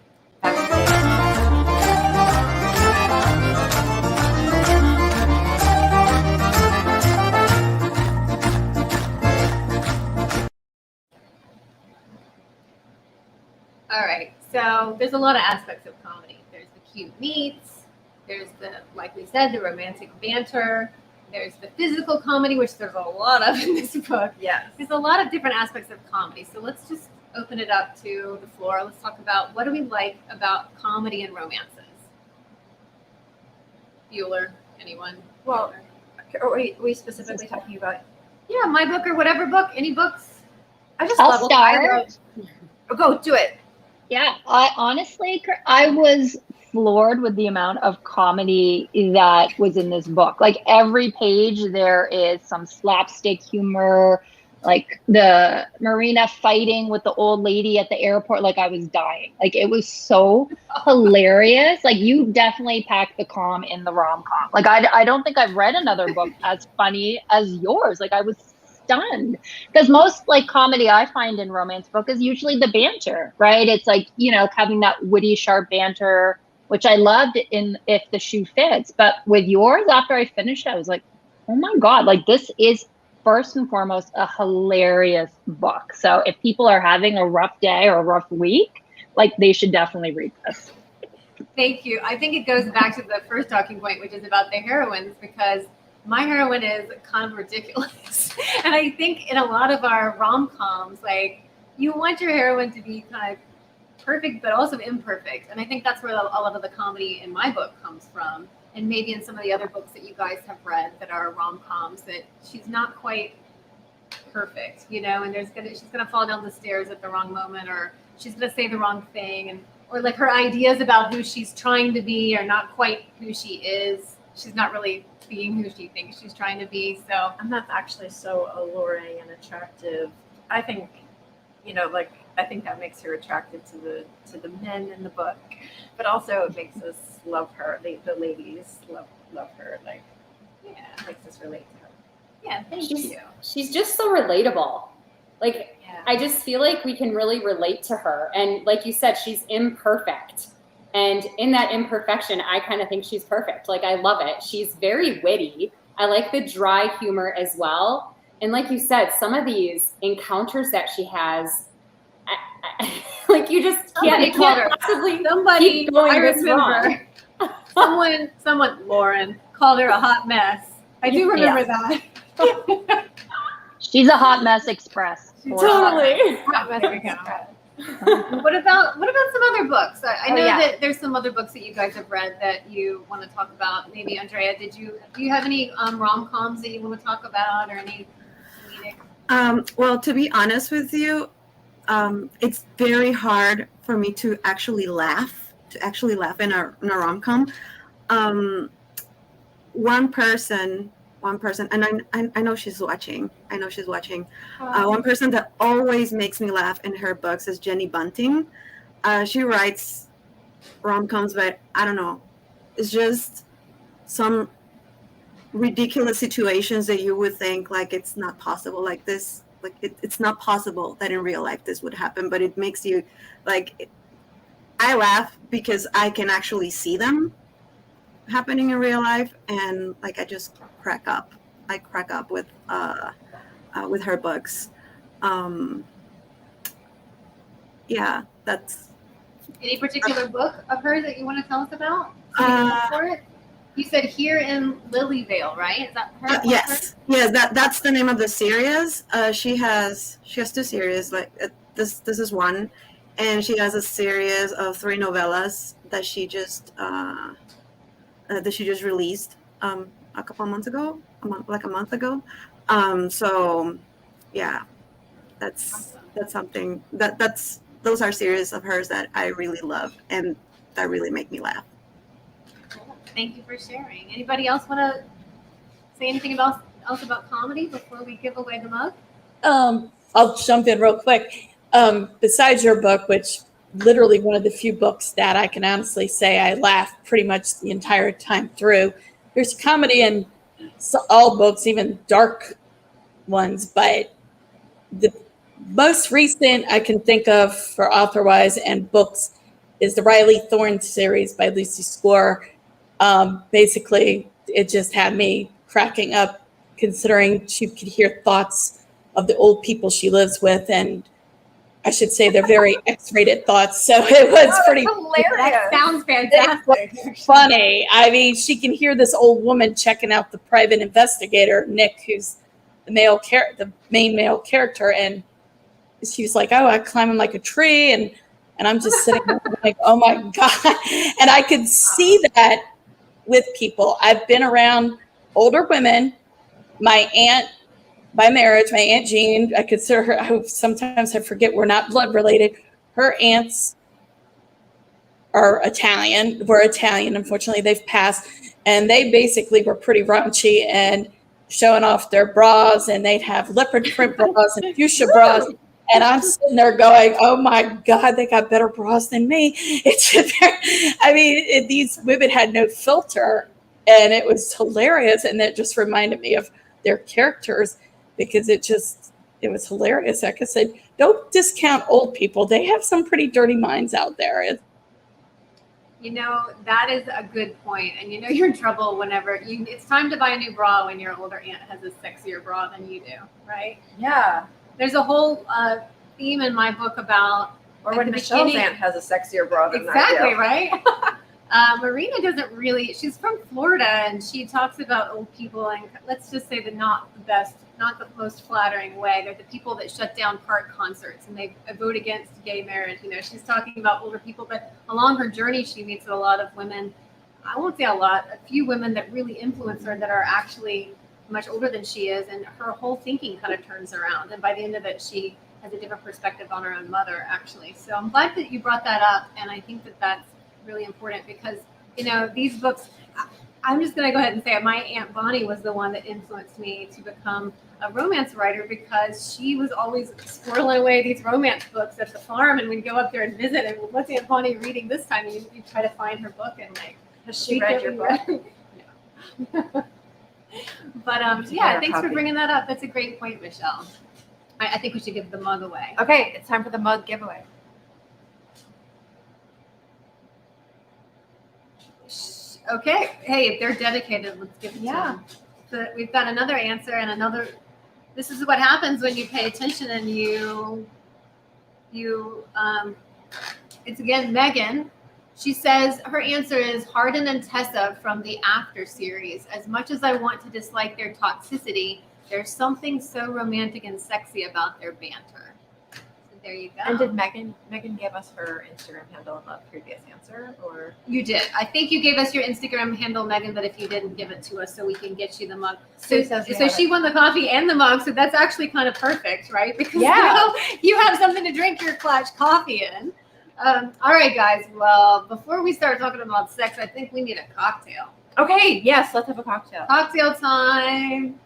All right, so there's a lot of aspects of comedy. There's the cute meets, there's the, like we said, the romantic banter, there's the physical comedy, which there's a lot of in this book. Yes. There's a lot of different aspects of comedy. So let's just open it up to the floor. Let's talk about, what do we like about comedy and romances? Bueller, anyone? Well, Bueller. are we specifically talking about? Yeah, my book or whatever book, any books. I just I'll love. start. Oh, go do it. Yeah, I honestly, I was floored with the amount of comedy that was in this book. Like every page, there is some slapstick humor, like the Marina fighting with the old lady at the airport. Like I was dying. Like it was so hilarious. Like you definitely packed the calm in the rom-com. Like I don't think I've read another book as funny as yours. Like I was stunned because most like comedy I find in romance book is usually the banter, right? It's like, you know, having that witty, sharp banter, which I loved in If the Shoe Fits. But with yours, after I finished, I was like, oh my God, like this is first and foremost a hilarious book. So if people are having a rough day or a rough week, like they should definitely read this. Thank you. I think it goes back to the first talking point, which is about the heroines, because my heroine is kind of ridiculous. And I think in a lot of our rom-coms, like you want your heroine to be kind of perfect, but also imperfect. And I think that's where a lot of the comedy in my book comes from. And maybe in some of the other books that you guys have read that are rom-coms, that she's not quite perfect, you know, and she's gonna fall down the stairs at the wrong moment, or she's gonna say the wrong thing, and or like her ideas about who she's trying to be are not quite who she is. She's not really being who she thinks she's trying to be. So, And that's actually so alluring and attractive. I think, you know, like I think that makes her attractive to the men in the book, but also it makes us love her. The ladies love her. Like, yeah, it makes us relate to her. yeah, thank you. She's just so relatable. Like, Yeah. I just feel like we can really relate to her. And like you said, she's imperfect. And in that imperfection, I kind of think she's perfect. Like, I love it. She's very witty. I like the dry humor as well. And like you said, some of these encounters that she has, like you just Somebody can't possibly Somebody, keep going I this remember, someone, Lauren, called her a hot mess. I do remember that. She's a hot mess express. Totally. There we go. What about some other books? I know that there's some other books that you guys have read that you want to talk about. Maybe Andrea, do you have any rom-coms that you want to talk about, or any comedic? Well, to be honest with you, it's very hard for me to actually laugh in a rom-com. One person, and I know she's watching. One person that always makes me laugh in her books is Jenny Bunting. She writes rom-coms, but I don't know. It's just some ridiculous situations that you would think like it's not possible, like this, like it's not possible that in real life this would happen, but it makes you like, I laugh because I can actually see them happening in real life, and like I just crack up with her books. Yeah, that's Any particular book of hers that you want to tell us about? For it? You said Here in Lilyvale, right? Is that her? yes, that's the name of the series. She has 2 series, like this is one, and she has a series of 3 novellas that she just released a couple of months ago, a month ago. So yeah, that's something those are series of hers that I really love and that really make me laugh. Thank you for sharing. Anybody else want to say anything else about comedy before we give away the mug? I'll jump in real quick. Besides your book, which literally one of the few books that I can honestly say I laughed pretty much the entire time through. There's comedy in all books, even dark ones, but the most recent I can think of for author-wise and books is the Riley Thorne series by Lucy Score. Basically, it just had me cracking up, considering she could hear thoughts of the old people she lives with, and I should say they're very X-rated thoughts. So it was pretty hilarious. That sounds fantastic. funny. I mean, she can hear this old woman checking out the private investigator, Nick, who's the main male character, and she's like, "Oh, I climb him like a tree," and I'm just sitting there like, "Oh my God!" And I could see that with people. I've been around older women. My aunt, by marriage, my Aunt Jean, I consider her, sometimes I forget we're not blood related. Her aunts are Italian, were Italian. Unfortunately, they've passed. And they basically were pretty raunchy and showing off their bras, and they'd have leopard print bras and fuchsia bras. And I'm sitting there going, oh my God, they got better bras than me. It's I mean, these women had no filter, and it was hilarious. And that just reminded me of their characters, because it was hilarious. Like I said, don't discount old people. They have some pretty dirty minds out there. You know, that is a good point. And you know you're in trouble whenever it's time to buy a new bra when your older aunt has a sexier bra than you do, right? Yeah. There's a whole theme in my book about, or when Michelle's aunt has a sexier bra than exactly, I do. Right? Marina doesn't really, she's from Florida, and she talks about old people, and let's just say not the most flattering way. They're the people that shut down park concerts, and they vote against gay marriage. You know, she's talking about older people, but along her journey, she meets a lot of women. I won't say a lot, a few women that really influence her that are actually much older than she is, and her whole thinking kind of turns around. And by the end of it, she has a different perspective on her own mother, actually. So I'm glad that you brought that up, and I think that that's really important because, you know, these books, I'm just going to go ahead and say it. My Aunt Bonnie was the one that influenced me to become a romance writer, because she was always squirreling away these romance books at the farm, and we'd go up there and visit, and what's Aunt Bonnie reading this time? And you try to find her book, and like, has she read your book? No. But yeah, thanks for bringing that up. That's a great point, Michelle. I think we should give the mug away. Okay, it's time for the mug giveaway. Okay. Hey, if they're dedicated, let's give it to them. So we've got another answer and another. This is what happens when you pay attention and you it's again Megan. She says her answer is Hardin and Tessa from the After series. As much as I want to dislike their toxicity, there's something so romantic and sexy about their banter. So there you go. And did Megan give us her Instagram handle in the previous answer, or you did? I think you gave us your Instagram handle, Megan, but if you didn't, give it to us so we can get you the mug. So she won the coffee and the mug, so that's actually kind of perfect, right? Because now you have something to drink your clutch coffee in. All right, guys. Well, before we start talking about sex, I think we need a cocktail. Okay, yes, let's have a cocktail. Cocktail time.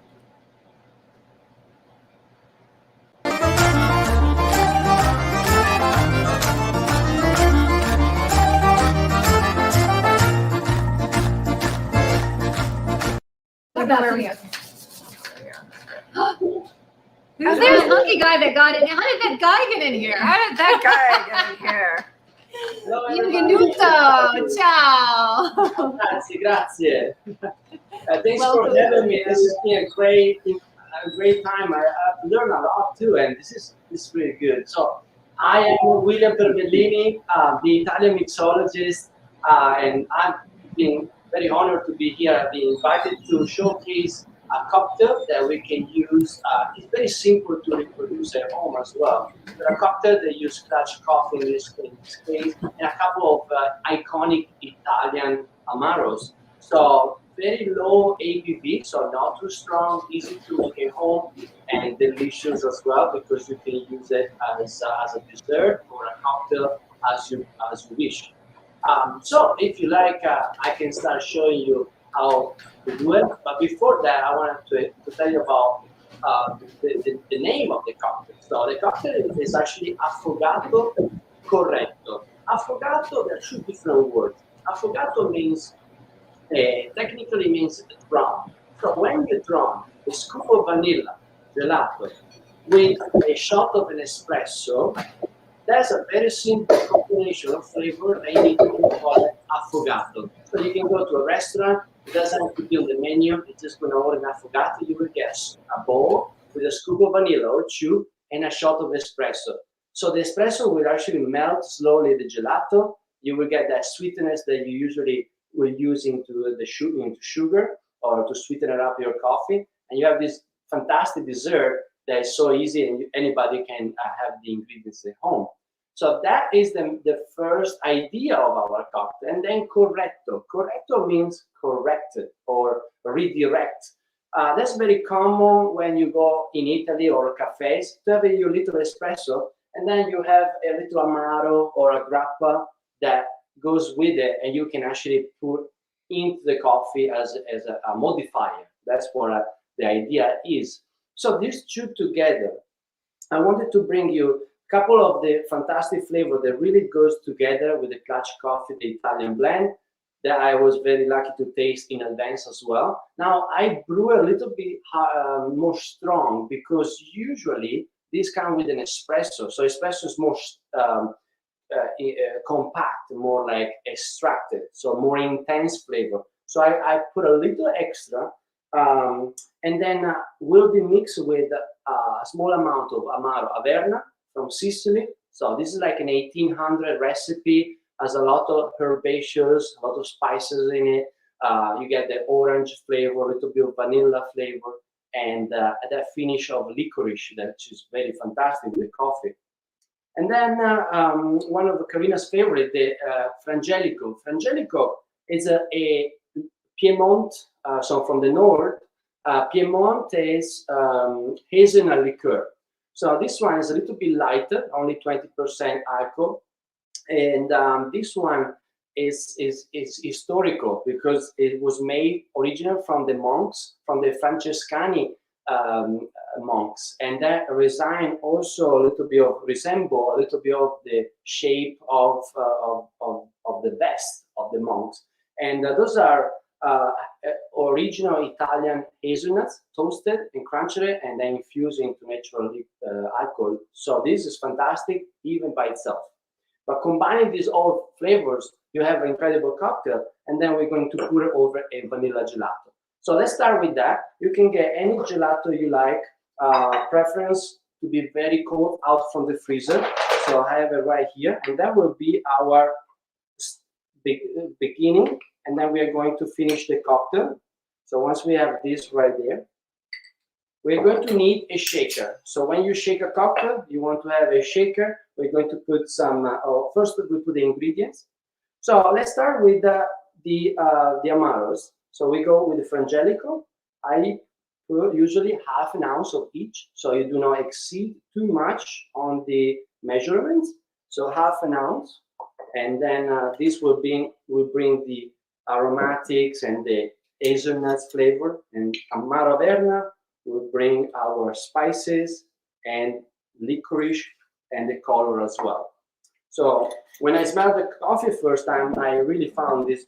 Who's the lucky guy that got in? How did that guy get in here? Benvenuto. Ciao. Grazie. Thanks for having me. This has been a great time. I've learned a lot too, and this is really good. So I am William Perbellini, the Italian mixologist, and I've been very honored to be here. I've been invited to showcase a cocktail that we can use. It's very simple to reproduce at home as well. There are cocktails that use scratch coffee in this case, and a couple of iconic Italian Amaros. So very low ABV, so not too strong, easy to make at home, and delicious as well, because you can use it as a dessert or a cocktail as you wish. So if you like, I can start showing you how to do it. But before that, I wanted to tell you about the name of the cocktail. So the cocktail is actually Affogato Corretto. Affogato, there are two different words. Affogato means, technically means drown. So when you drown a scoop of vanilla gelato with a shot of an espresso, that's a very simple combination of flavor that you need to call it affogato. So you can go to a restaurant, it doesn't have to be on the menu, you're just going to order an affogato, you will get a bowl with a scoop of vanilla or two and a shot of espresso. So the espresso will actually melt slowly the gelato. You will get that sweetness that you usually will use into sugar or to sweeten it up your coffee. And you have this fantastic dessert that is so easy and anybody can have the ingredients at home. So that is the first idea of our cocktail. And then corretto. Corretto means corrected or redirect. That's very common when you go in Italy or cafes to have your little espresso, and then you have a little amaro or a grappa that goes with it, and you can actually put into the coffee as a modifier. That's what the idea is. So these two together, I wanted to bring you a couple of the fantastic flavor that really goes together with the Clutch Coffee, the Italian blend, that I was very lucky to taste in advance as well. Now, I brew a little bit more strong because usually these come with an espresso. So espresso is more compact, more like extracted, so more intense flavor. So I put a little extra, and then will be mixed with a small amount of Amaro Averna from Sicily. So this is like an 1800 recipe, has a lot of herbaceous, a lot of spices in it. You get the orange flavor, a little bit of vanilla flavor, and that finish of licorice that is very fantastic with coffee. And then one of Carina's favorite, the Frangelico. Frangelico is a Piedmont, so from the north, Piemonte's hazelnut liqueur. So this one is a little bit lighter, only 20% alcohol. And this one is historical because it was made originally from the monks, from the Francescani monks, and that resemble a little bit of the shape of the vest of the monks. And those are original Italian hazelnuts, toasted and crunched and then infused into natural alcohol. So this is fantastic even by itself. But combining these all flavors, you have an incredible cocktail, and then we're going to put it over a vanilla gelato. So let's start with that. You can get any gelato you like, preference to be very cold out from the freezer. So I have it right here, and that will be our beginning, and then we are going to finish the cocktail. So once we have this right there, we're going to need a shaker. So when you shake a cocktail, you want to have a shaker. We're going to put some, first we put the ingredients. So let's start with the Amaros. So we go with the Frangelico. I put usually half an ounce of each, so you do not exceed too much on the measurements. So half an ounce, and then this will bring the aromatics and the hazelnuts flavor, and Amaro Averna will bring our spices and licorice and the color as well. So when I smelled the coffee first time, I really found this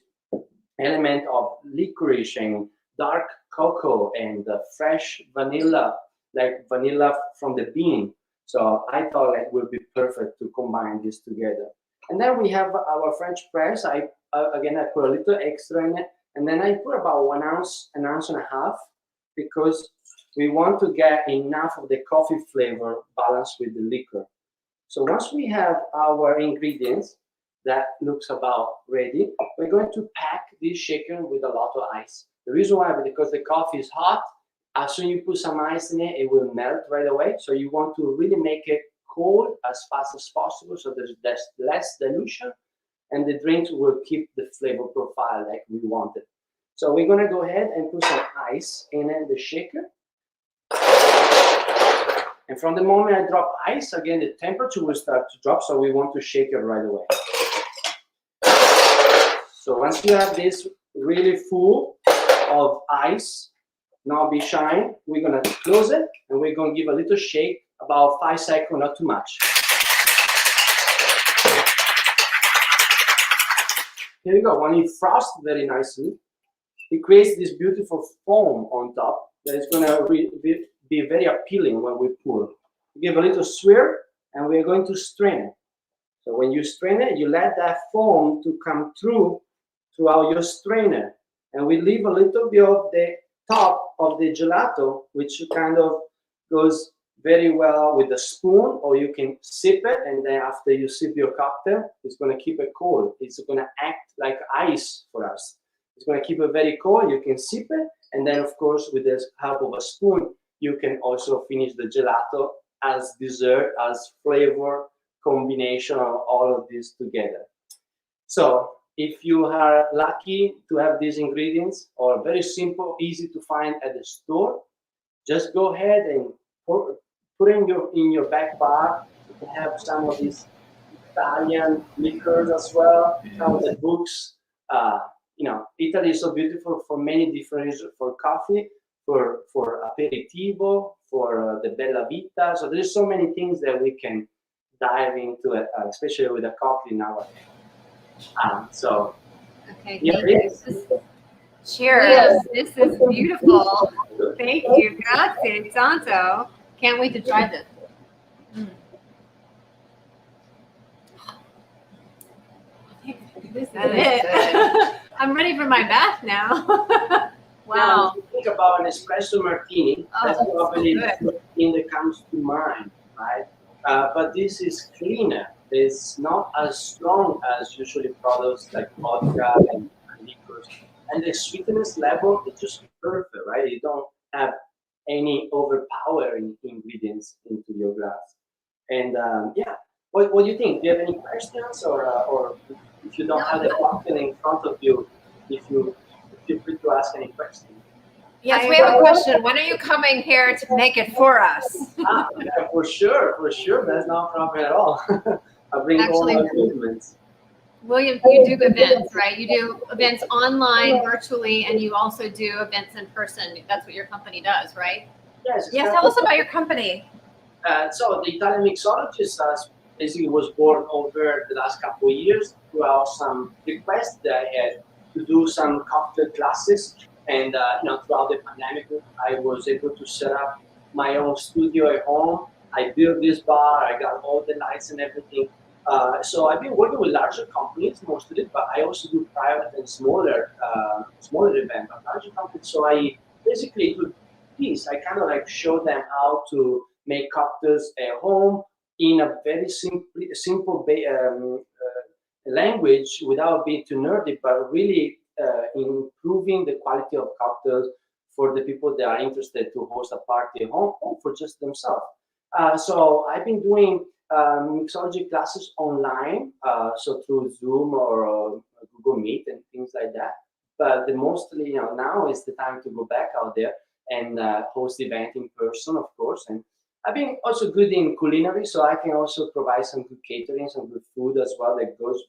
element of licorice and dark cocoa and fresh vanilla, like vanilla from the bean. So I thought it would be perfect to combine this together. And then we have our French press. I put a little extra in it, and then I put about an ounce and a half, because we want to get enough of the coffee flavor balanced with the liquor. So once we have our ingredients, that looks about ready, we're going to pack this shaker with a lot of ice. The reason why, because the coffee is hot, as soon as you put some ice in it, it will melt right away. So you want to really make it cold as fast as possible, so there's less dilution, and the drink will keep the flavor profile like we wanted. So we're gonna go ahead and put some ice in the shaker. And from the moment I drop ice, again, the temperature will start to drop, so we want to shake it right away. So once you have this really full of ice, now be shy, we're gonna close it, and we're gonna give a little shake, about 5 seconds, not too much. Here you go. When it frosts very nicely, it creates this beautiful foam on top that is gonna be very appealing when we pour. Give a little swirl, and we're going to strain it. So when you strain it, you let that foam to come throughout your strainer, and we leave a little bit of the top of the gelato, which kind of goes very well with a spoon, or you can sip it, and then after you sip your cocktail, it's going to keep it cold. It's going to act like ice for us. It's going to keep it very cold. You can sip it, and then of course with the help of a spoon, you can also finish the gelato as dessert, as flavor combination of all of this together. So if you are lucky to have these ingredients, or very simple, easy to find at the store, just go ahead and put in your back bar. You can have some of these Italian liquors as well, some of the books. Italy is so beautiful for many different reasons, for coffee, for aperitivo, for the bella vita. So there's so many things that we can dive into it, especially with the coffee nowadays. Okay, yeah, thank you. Cheers. This is beautiful. Thank you. Grazie tanto. Can't wait to try this. This is it. I'm ready for my bath now. Wow. Now, if you think about an espresso martini, that's Oh, probably so the first thing that comes to mind, right? But this is cleaner. It's not as strong as usually products like vodka and liquors. And the sweetness level is just perfect, right? You don't have any overpowering ingredients into your glass. And what do you think? Do you have any questions, or if you don't have the bottle in front of you, if you feel free to ask any questions. Yes, we have a question. When are you coming here to make it for us? Yeah, for sure. That's not a problem at all. I bring all my equipment. William, you do events, right? You do events online, virtually, and you also do events in person. That's what your company does, right? Yes. Yes, tell us about your company. So the Italian Mixologist basically was born over the last couple of years throughout some requests that I had to do some cocktail classes. And throughout the pandemic, I was able to set up my own studio at home. I built this bar. I got all the lights and everything. So I've been working with larger companies mostly, but I also do private and smaller events, but larger companies. So I basically do this. I kind of like show them how to make cocktails at home in a very simple language without being too nerdy, but really improving the quality of cocktails for the people that are interested to host a party at home or for just themselves. So I've been doing mixology classes online, so through Zoom or Google Meet and things like that. But the mostly, now is the time to go back out there and host the event in person, of course. And I've been also good in culinary, so I can also provide some good catering, some good food as well that goes,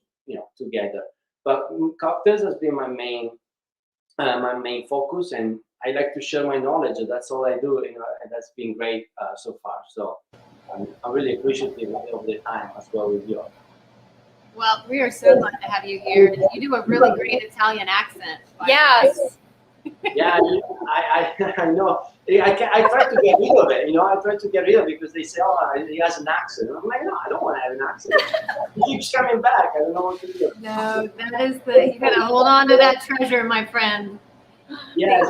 together. But cocktails has been my main focus, and I like to share my knowledge. That's all I do, and that's been great so far. So I'm really appreciative of the time as well with you. Well, we are so glad to have you here. You do a really great Italian accent. Yes. Yeah, I know. I try to get rid of it. I try to get rid of it because they say, "Oh, he has an accent." I'm like, no, I don't want to have an accent. He keeps coming back. I don't know what to do. No, that is you gotta hold on to that treasure, my friend. Yeah.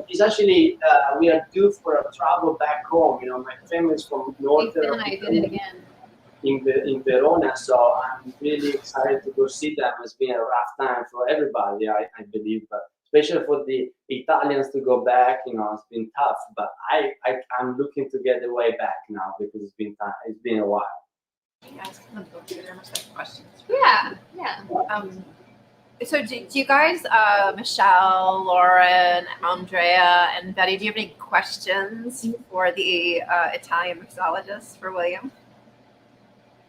It's actually we are due for a travel back home. My family's from northern. I did it again. In Verona, so I'm really excited to go see them. It's been a rough time for everybody, I believe, but especially for the Italians to go back, it's been tough. But I'm looking to get the way back now because it's been time. It's been a while. Yeah. So do you guys, Michelle, Lauren, Andrea, and Betty, do you have any questions for the Italian mixologist for William?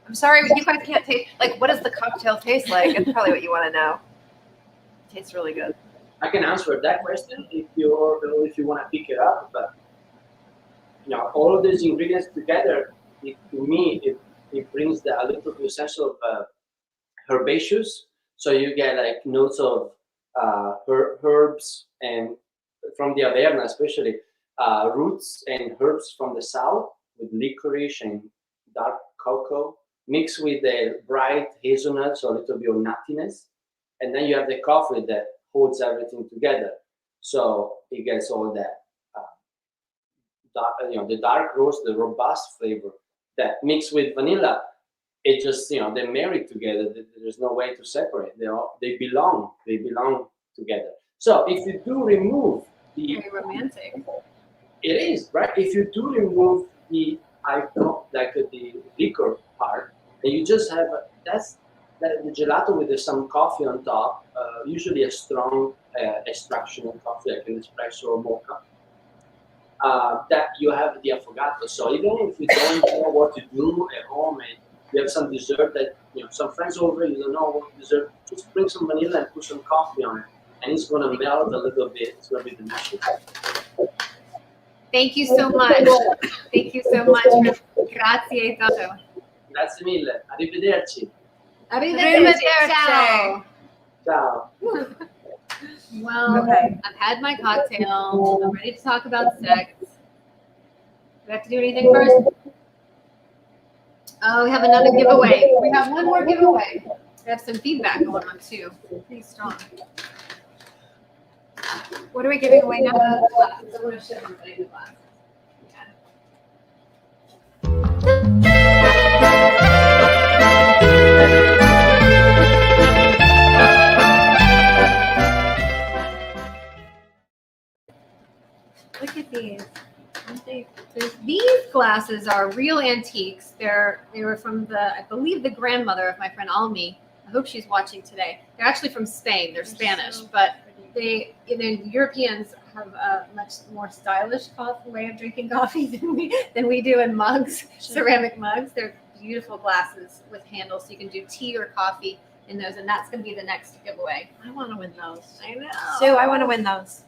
I'm sorry, you guys can't taste. Like, what does the cocktail taste like? It's probably what you want to know. It tastes really good. I can answer that question if you want to pick it up. But all of these ingredients together, to me, it brings a little bit essential of herbaceous. So you get like notes of herbs, and from the Averna especially, roots and herbs from the south with licorice and dark cocoa, mixed with the bright hazelnut, so a little bit of nuttiness. And then you have the coffee that holds everything together. So it gets all that, the dark roast, the robust flavor that mixed with vanilla. It just, they're married together. There's no way to separate. They belong together. So if you do remove very romantic. It is, right? If you do remove the liquor part, and you just have the gelato with some coffee on top, usually a strong extraction of coffee, like an espresso or mocha. That you have the affogato. So even if you don't know what to do at home and you have some dessert that, some friends over, you don't know what dessert, just bring some vanilla and put some coffee on it. And it's going to melt a little bit. It's going to be delicious. Thank you so much. Thank you so much. Grazie tanto. Grazie mille. Arrivederci. Arrivederci. Ciao. Ciao. Well, Okay. I've had my cocktail. I'm ready to talk about sex. Do we have to do anything first? Oh, we have another giveaway. We have one more giveaway. We have some feedback going on too. Pretty strong. What are we giving away now? Glasses. I want to show everybody the glasses. Look at these. These glasses are real antiques. They were from I believe the grandmother of my friend Almi. I hope she's watching today. They're actually from Spain. They're Spanish, but Europeans have a much more stylish way of drinking coffee than we do in mugs, ceramic mugs. They're beautiful glasses with handles, so you can do tea or coffee in those, and that's going to be the next giveaway. I want to win those. I know. Sue, I want to win those.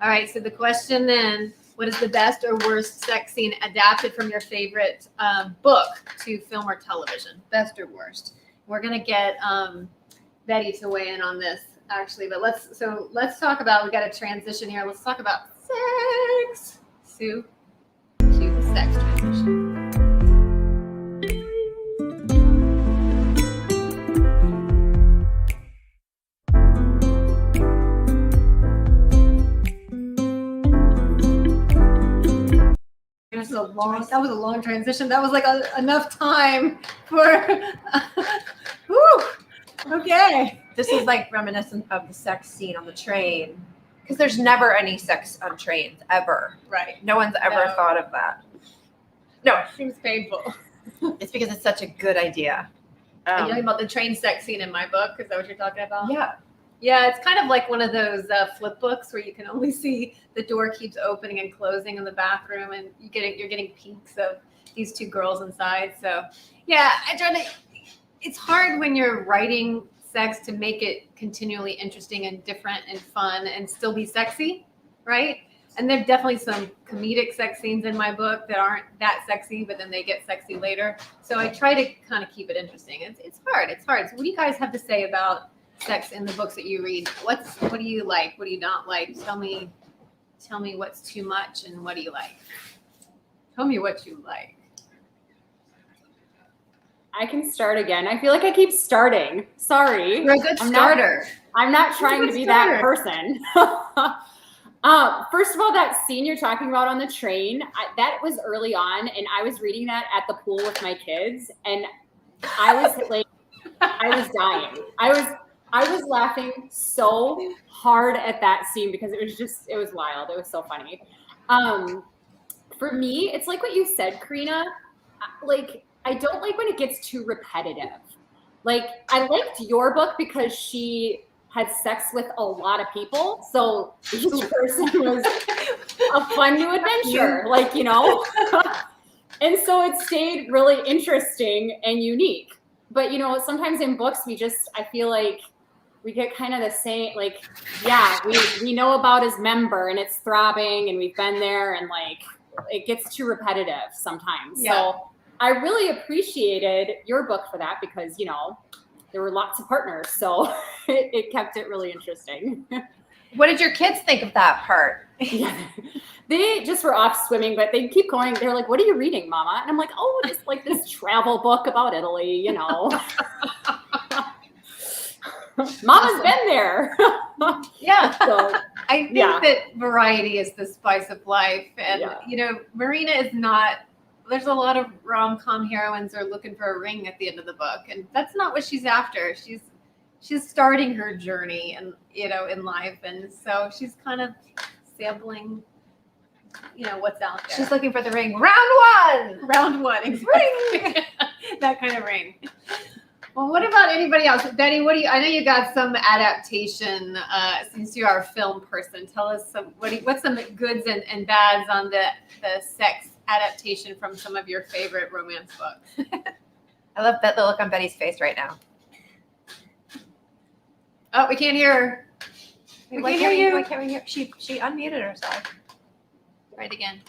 All right, so the question then, what is the best or worst sex scene adapted from your favorite book to film or television? Best or worst? We're going to get Betty to weigh in on this, actually. But let's talk about, we got a transition here. Let's talk about sex. Sue, choose the sex transition. That was a long transition. That was like enough time for. Whew, okay. This is like reminiscent of the sex scene on the train. Because there's never any sex on trains, ever. Right. No one's ever thought of that. No. Seems painful. It's because it's such a good idea. Are you talking about the train sex scene in my book? Is that what you're talking about? Yeah. Yeah, it's kind of like one of those flip books where you can only see the door keeps opening and closing in the bathroom, and you're getting peeks of these two girls inside. So, yeah, it's hard when you're writing sex to make it continually interesting and different and fun and still be sexy, right? And there are definitely some comedic sex scenes in my book that aren't that sexy, but then they get sexy later. So I try to kind of keep it interesting. It's hard. It's hard. So what do you guys have to say about sex in the books that you read? What do you like? What do you not like? Tell me what's too much and what do you like? Tell me what you like. I can start again. I feel like I keep starting. Sorry. You're a good starter. I'm not trying to be that person. First of all, that scene you're talking about on the train, that was early on, and I was reading that at the pool with my kids, and I was like, I was dying. I was laughing so hard at that scene because it was wild. It was so funny. For me, it's like what you said, Karina. Like, I don't like when it gets too repetitive. Like, I liked your book because she had sex with a lot of people. So each person was a fun new adventure, like, and so it stayed really interesting and unique. But, sometimes in books, I feel like we get kind of the same, like, yeah, we know about his member and it's throbbing and we've been there, and like, it gets too repetitive sometimes. Yeah. So I really appreciated your book for that because, there were lots of partners. So it kept it really interesting. What did your kids think of that part? Yeah. They just were off swimming, but they keep going. They're like, "What are you reading, Mama?" And I'm like, "Oh, just like this travel book about Italy, Mama's been there." Yeah. So I think that variety is the spice of life. And, Marina is not, there's a lot of rom-com heroines who are looking for a ring at the end of the book. And that's not what she's after. She's starting her journey and, in life. And so she's kind of sampling, what's out there. She's looking for the ring. Round one. Ring. That kind of ring. Well, what about anybody else? Betty, I know you got some adaptation, since you are a film person. Tell us what's some goods and bads on the sex adaptation from some of your favorite romance books? I love that the look on Betty's face right now. Oh, we can't hear her. We can't hear you. Why can't we hear? She unmuted herself. Try it again.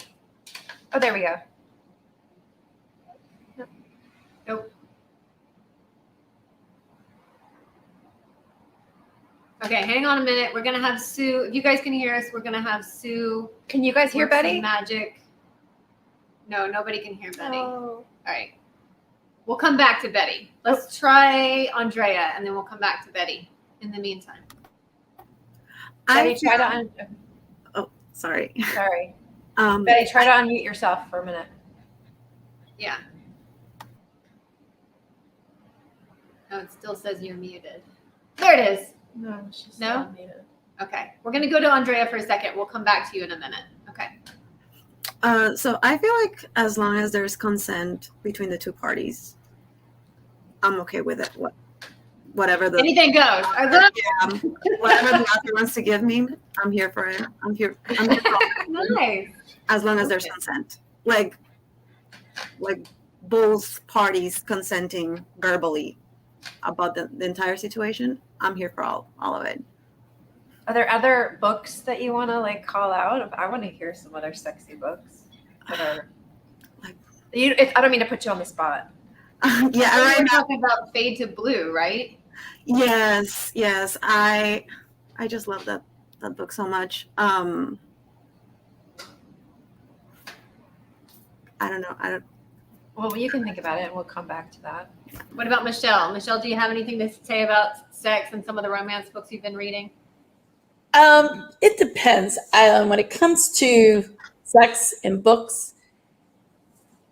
Oh, there we go. Nope. Okay, hang on a minute. We're gonna have Sue. If you guys can hear us, we're gonna have Sue. Can you guys hear work some Betty? magic. No, nobody can hear Betty. Oh. All right. We'll come back to Betty. Let's try Andrea, and then we'll come back to Betty in the meantime. Betty, try to Sorry. sorry. Um, Betty, try to unmute yourself for a minute. Yeah. No, it still says you're muted. There it is. No, she's No? unmuted. Okay. We're going to go to Andrea for a second. We'll come back to you in a minute. Okay. So I feel like as long as there's consent between the two parties, I'm okay with it. Whatever the Anything goes. I love whatever the author wants to give me, I'm here for it. I'm here for it. Nice. As long as there's consent. Like both parties consenting verbally about the entire situation. I'm here for all of it. Are there other books that you want to like call out? I want to hear some other sexy books that are like. I don't mean to put you on the spot. Yeah, We're right now. talking about Fade to Blue, right? Yes. I just love that book so much. I don't know. Well, you can think about it, and we'll come back to that. What about Michelle? Michelle, do you have anything to say about sex and some of the romance books you've been reading? It depends. When it comes to sex in books,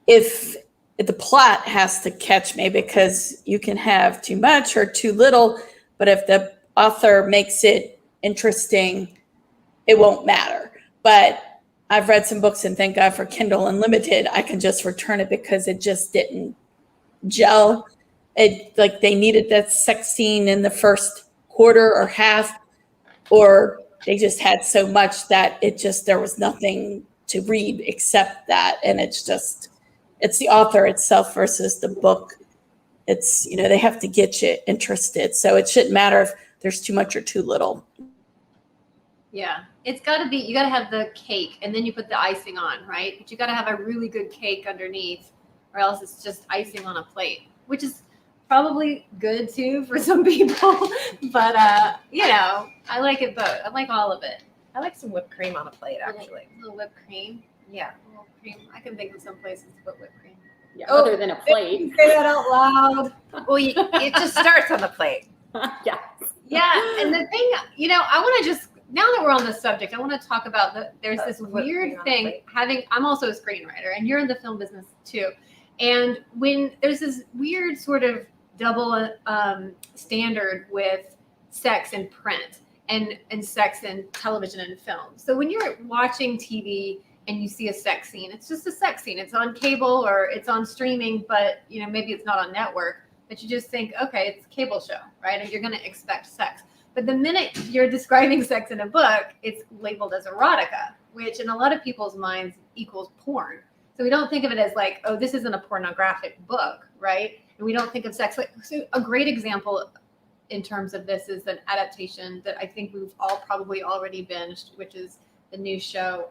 if the plot has to catch me, because you can have too much or too little, but if the author makes it interesting, it won't matter. But I've read some books, and thank God for Kindle Unlimited, I can just return it because it just didn't gel. Like they needed that sex scene in the first quarter or half, or they just had so much that there was nothing to read except that. And it's the author itself versus the book. It's, they have to get you interested. So it shouldn't matter if there's too much or too little. Yeah. It's got to be, you got to have the cake and then you put the icing on, right? But you got to have a really good cake underneath, or else it's just icing on a plate, which is probably good too for some people. But, I like it both. I like all of it. I like some whipped cream on a plate, actually. A little whipped cream. Yeah. A little cream. I can think of some places to put whipped cream. Yeah, other than a plate. Say that out loud. Well, it just starts on the plate. Yeah. Yeah. And the thing, I want to just, now that we're on this subject, I want to talk about there's this weird thing I'm also a screenwriter, and you're in the film business too. And when there's this weird sort of double standard with sex in print and sex in television and film. So when you're watching TV and you see a sex scene, it's just a sex scene. It's on cable or it's on streaming, but maybe it's not on network, but you just think, okay, it's a cable show, right? And you're going to expect sex. But the minute you're describing sex in a book, it's labeled as erotica, which in a lot of people's minds equals porn. So we don't think of it as like, oh, this isn't a pornographic book, right? And we don't think of sex like, so a great example in terms of this is an adaptation that I think we've all probably already binged, which is the new show,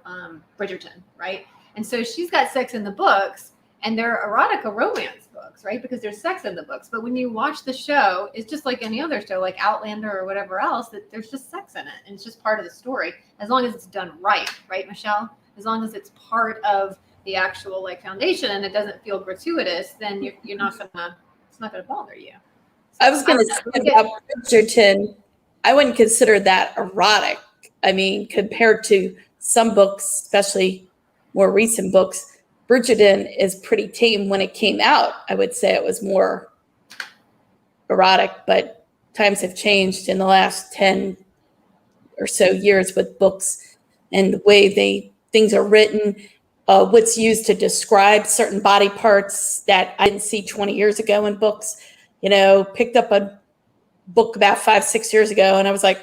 Bridgerton, right? And so she's got sex in the books, and they're erotica romance books, right? Because there's sex in the books. But when you watch the show, it's just like any other show, like Outlander or whatever else, that there's just sex in it. And it's just part of the story, as long as it's done right, Michelle? As long as it's part of the actual foundation and it doesn't feel gratuitous, then you're not gonna, it's not gonna bother you. I was going to say about Bridgerton, I wouldn't consider that erotic. I mean, compared to some books, especially more recent books, Bridgerton is pretty tame. When it came out, I would say it was more erotic, but times have changed in the last 10 or so years with books and the way things are written, what's used to describe certain body parts that I didn't see 20 years ago in books. Picked up a book about 5-6 years ago, and I was like,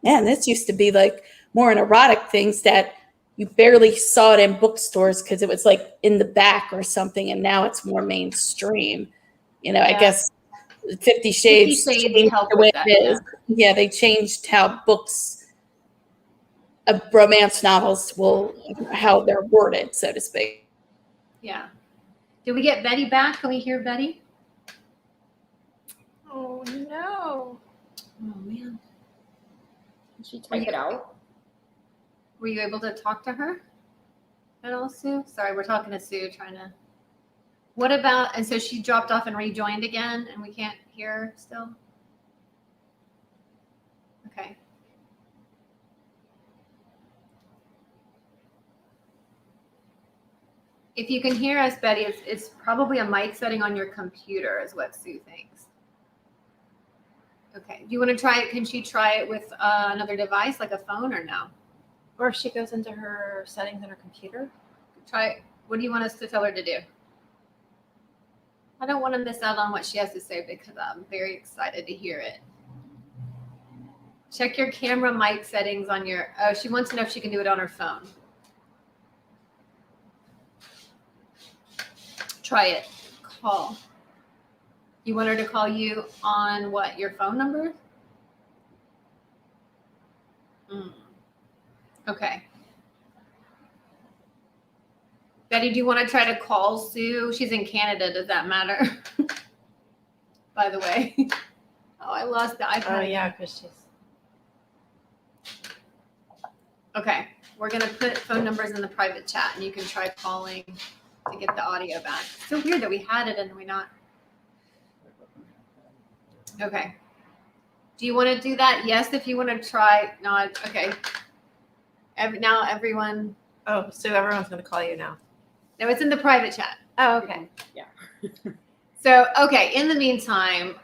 man, this used to be like more an erotic things that you barely saw it in bookstores because it was like in the back or something, and now it's more mainstream. you know, I Yeah. guess 50 Shades changed helped the way with that, it is. Yeah, they changed how books of romance novels how they're worded, so to speak. Yeah. Did we get Betty back? Can we hear Betty? Oh no. Oh man. Did she type it out? Were you able to talk to her at all, Sue? Sorry, we're talking to Sue, trying to. What about, and so she dropped off and rejoined again, and we can't hear her still? Okay. If you can hear us, Betty, it's probably a mic setting on your computer is what Sue thinks. Okay. Do you want to try it? Can she try it with another device, like a phone, or no? Or if she goes into her settings on her computer. Try it. What do you want us to tell her to do? I don't want to miss out on what she has to say because I'm very excited to hear it. Check your camera mic settings on your, oh, she wants to know if she can do it on her phone. Try it. Call. You want her to call you on what, your phone number? Okay. Betty, do you want to try to call Sue? She's in Canada. Does that matter? By the way. Oh, I lost the iPad. Oh yeah, because she's. Okay. We're going to put phone numbers in the private chat and you can try calling to get the audio back. It's so weird that we had it and we not. Okay. Do you want to do that? Yes, if you want to try. No, okay. Now everyone. Oh, so everyone's going to call you now. No, it's in the private chat. Oh, okay. Yeah. So, okay. In the meantime,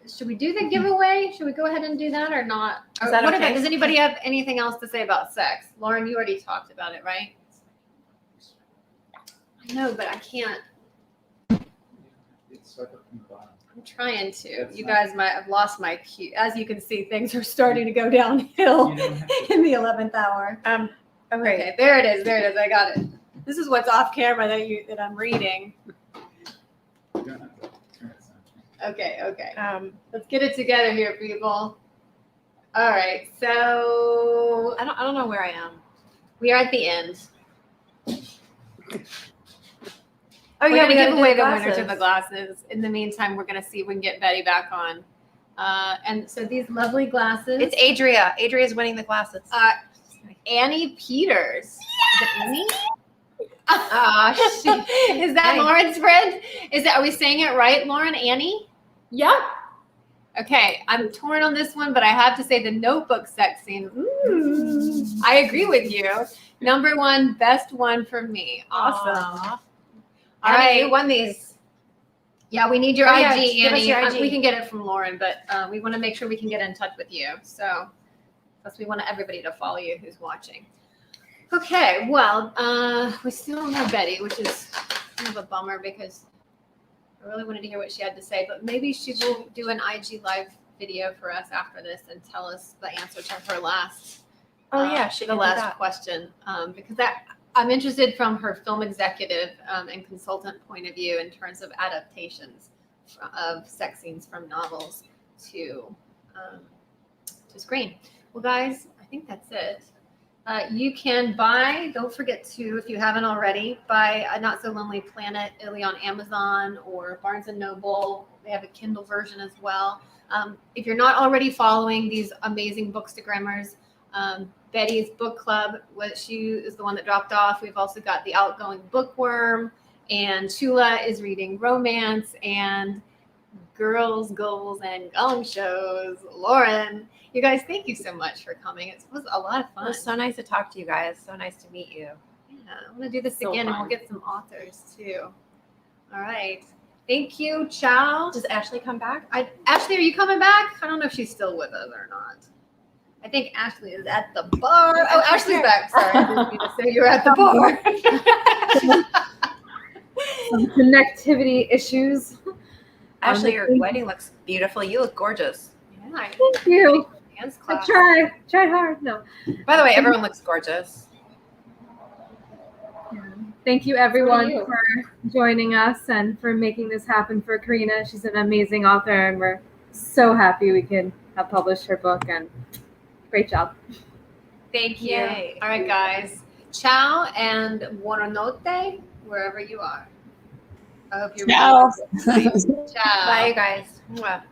should we do the giveaway? Should we go ahead and do that or not? Is that okay? Does anybody have anything else to say about sex? Lauren, you already talked about it, right? I know, but I can't. I'm trying to. You guys might have lost my cue. As you can see, things are starting to go downhill in the 11th hour. Okay, there it is. There it is. I got it. This is what's off camera that I'm reading. Okay. Let's get it together here, people. All right. So I don't know where I am. we are at the end. Oh We're yeah, gonna we give away the glasses. winners of the glasses. In the meantime, we're gonna see if we can get Betty back on. And so these lovely glasses. It's Adria. Adria's winning the glasses. Annie Peters. Yes! Is it Annie? Is that Hey. Lauren's friend? Are we saying it right, Lauren? Annie? Yeah. Okay, I'm torn on this one, but I have to say the Notebook sex scene. I agree with you. Number one, best one for me. Awesome. Aww. All Annie, right. you won these. Yeah, we need your Oh, IG, yeah, give us Annie. your IG. We can get it from Lauren, but we want to make sure we can get in touch with you. So, plus we want everybody to follow you who's watching. Okay, well, we still don't have Betty, which is kind of a bummer because I really wanted to hear what she had to say. But maybe she will do an IG live video for us after this and tell us the answer to her last. Oh yeah, she the can do last that. question, because I'm interested from her film executive and consultant point of view in terms of adaptations of sex scenes from novels to screen. Well, guys, I think that's it. You can buy, don't forget to, if you haven't already, buy A Not So Lonely Planet Italy on Amazon or Barnes & Noble. They have a Kindle version as well. If you're not already following these amazing Bookstagrammers, Betty's book club, she is the one that dropped off. We've also got the Outgoing Bookworm, and Chula is reading romance, and Girls, Goals, and Gong Shows. Lauren, you guys, thank you so much for coming. It was a lot of It fun. was so nice to talk to you guys. So nice to meet you. Yeah, I'm gonna do this So again, and fun. we'll get some authors too. All right, thank you. Ciao. Does Ashley come back? Ashley, are you coming back? I don't know if she's still with us or not. I think Ashley is at the bar. Oh, Ashley's back. Sorry, I didn't mean to say you were at the bar. Some connectivity issues. Ashley, your wedding looks beautiful. You look gorgeous. Yeah, Thank you. hands I clapped. tried hard. No. By the way, everyone looks gorgeous. Thank you everyone you. for joining us and for making this happen for Karina. She's an amazing author and we're so happy we can have published her book, and great job. Thank you. Yay. All right, guys. Ciao and buonanotte wherever you are. I hope you're Ciao. really Ciao. Bye, you guys. Mwah.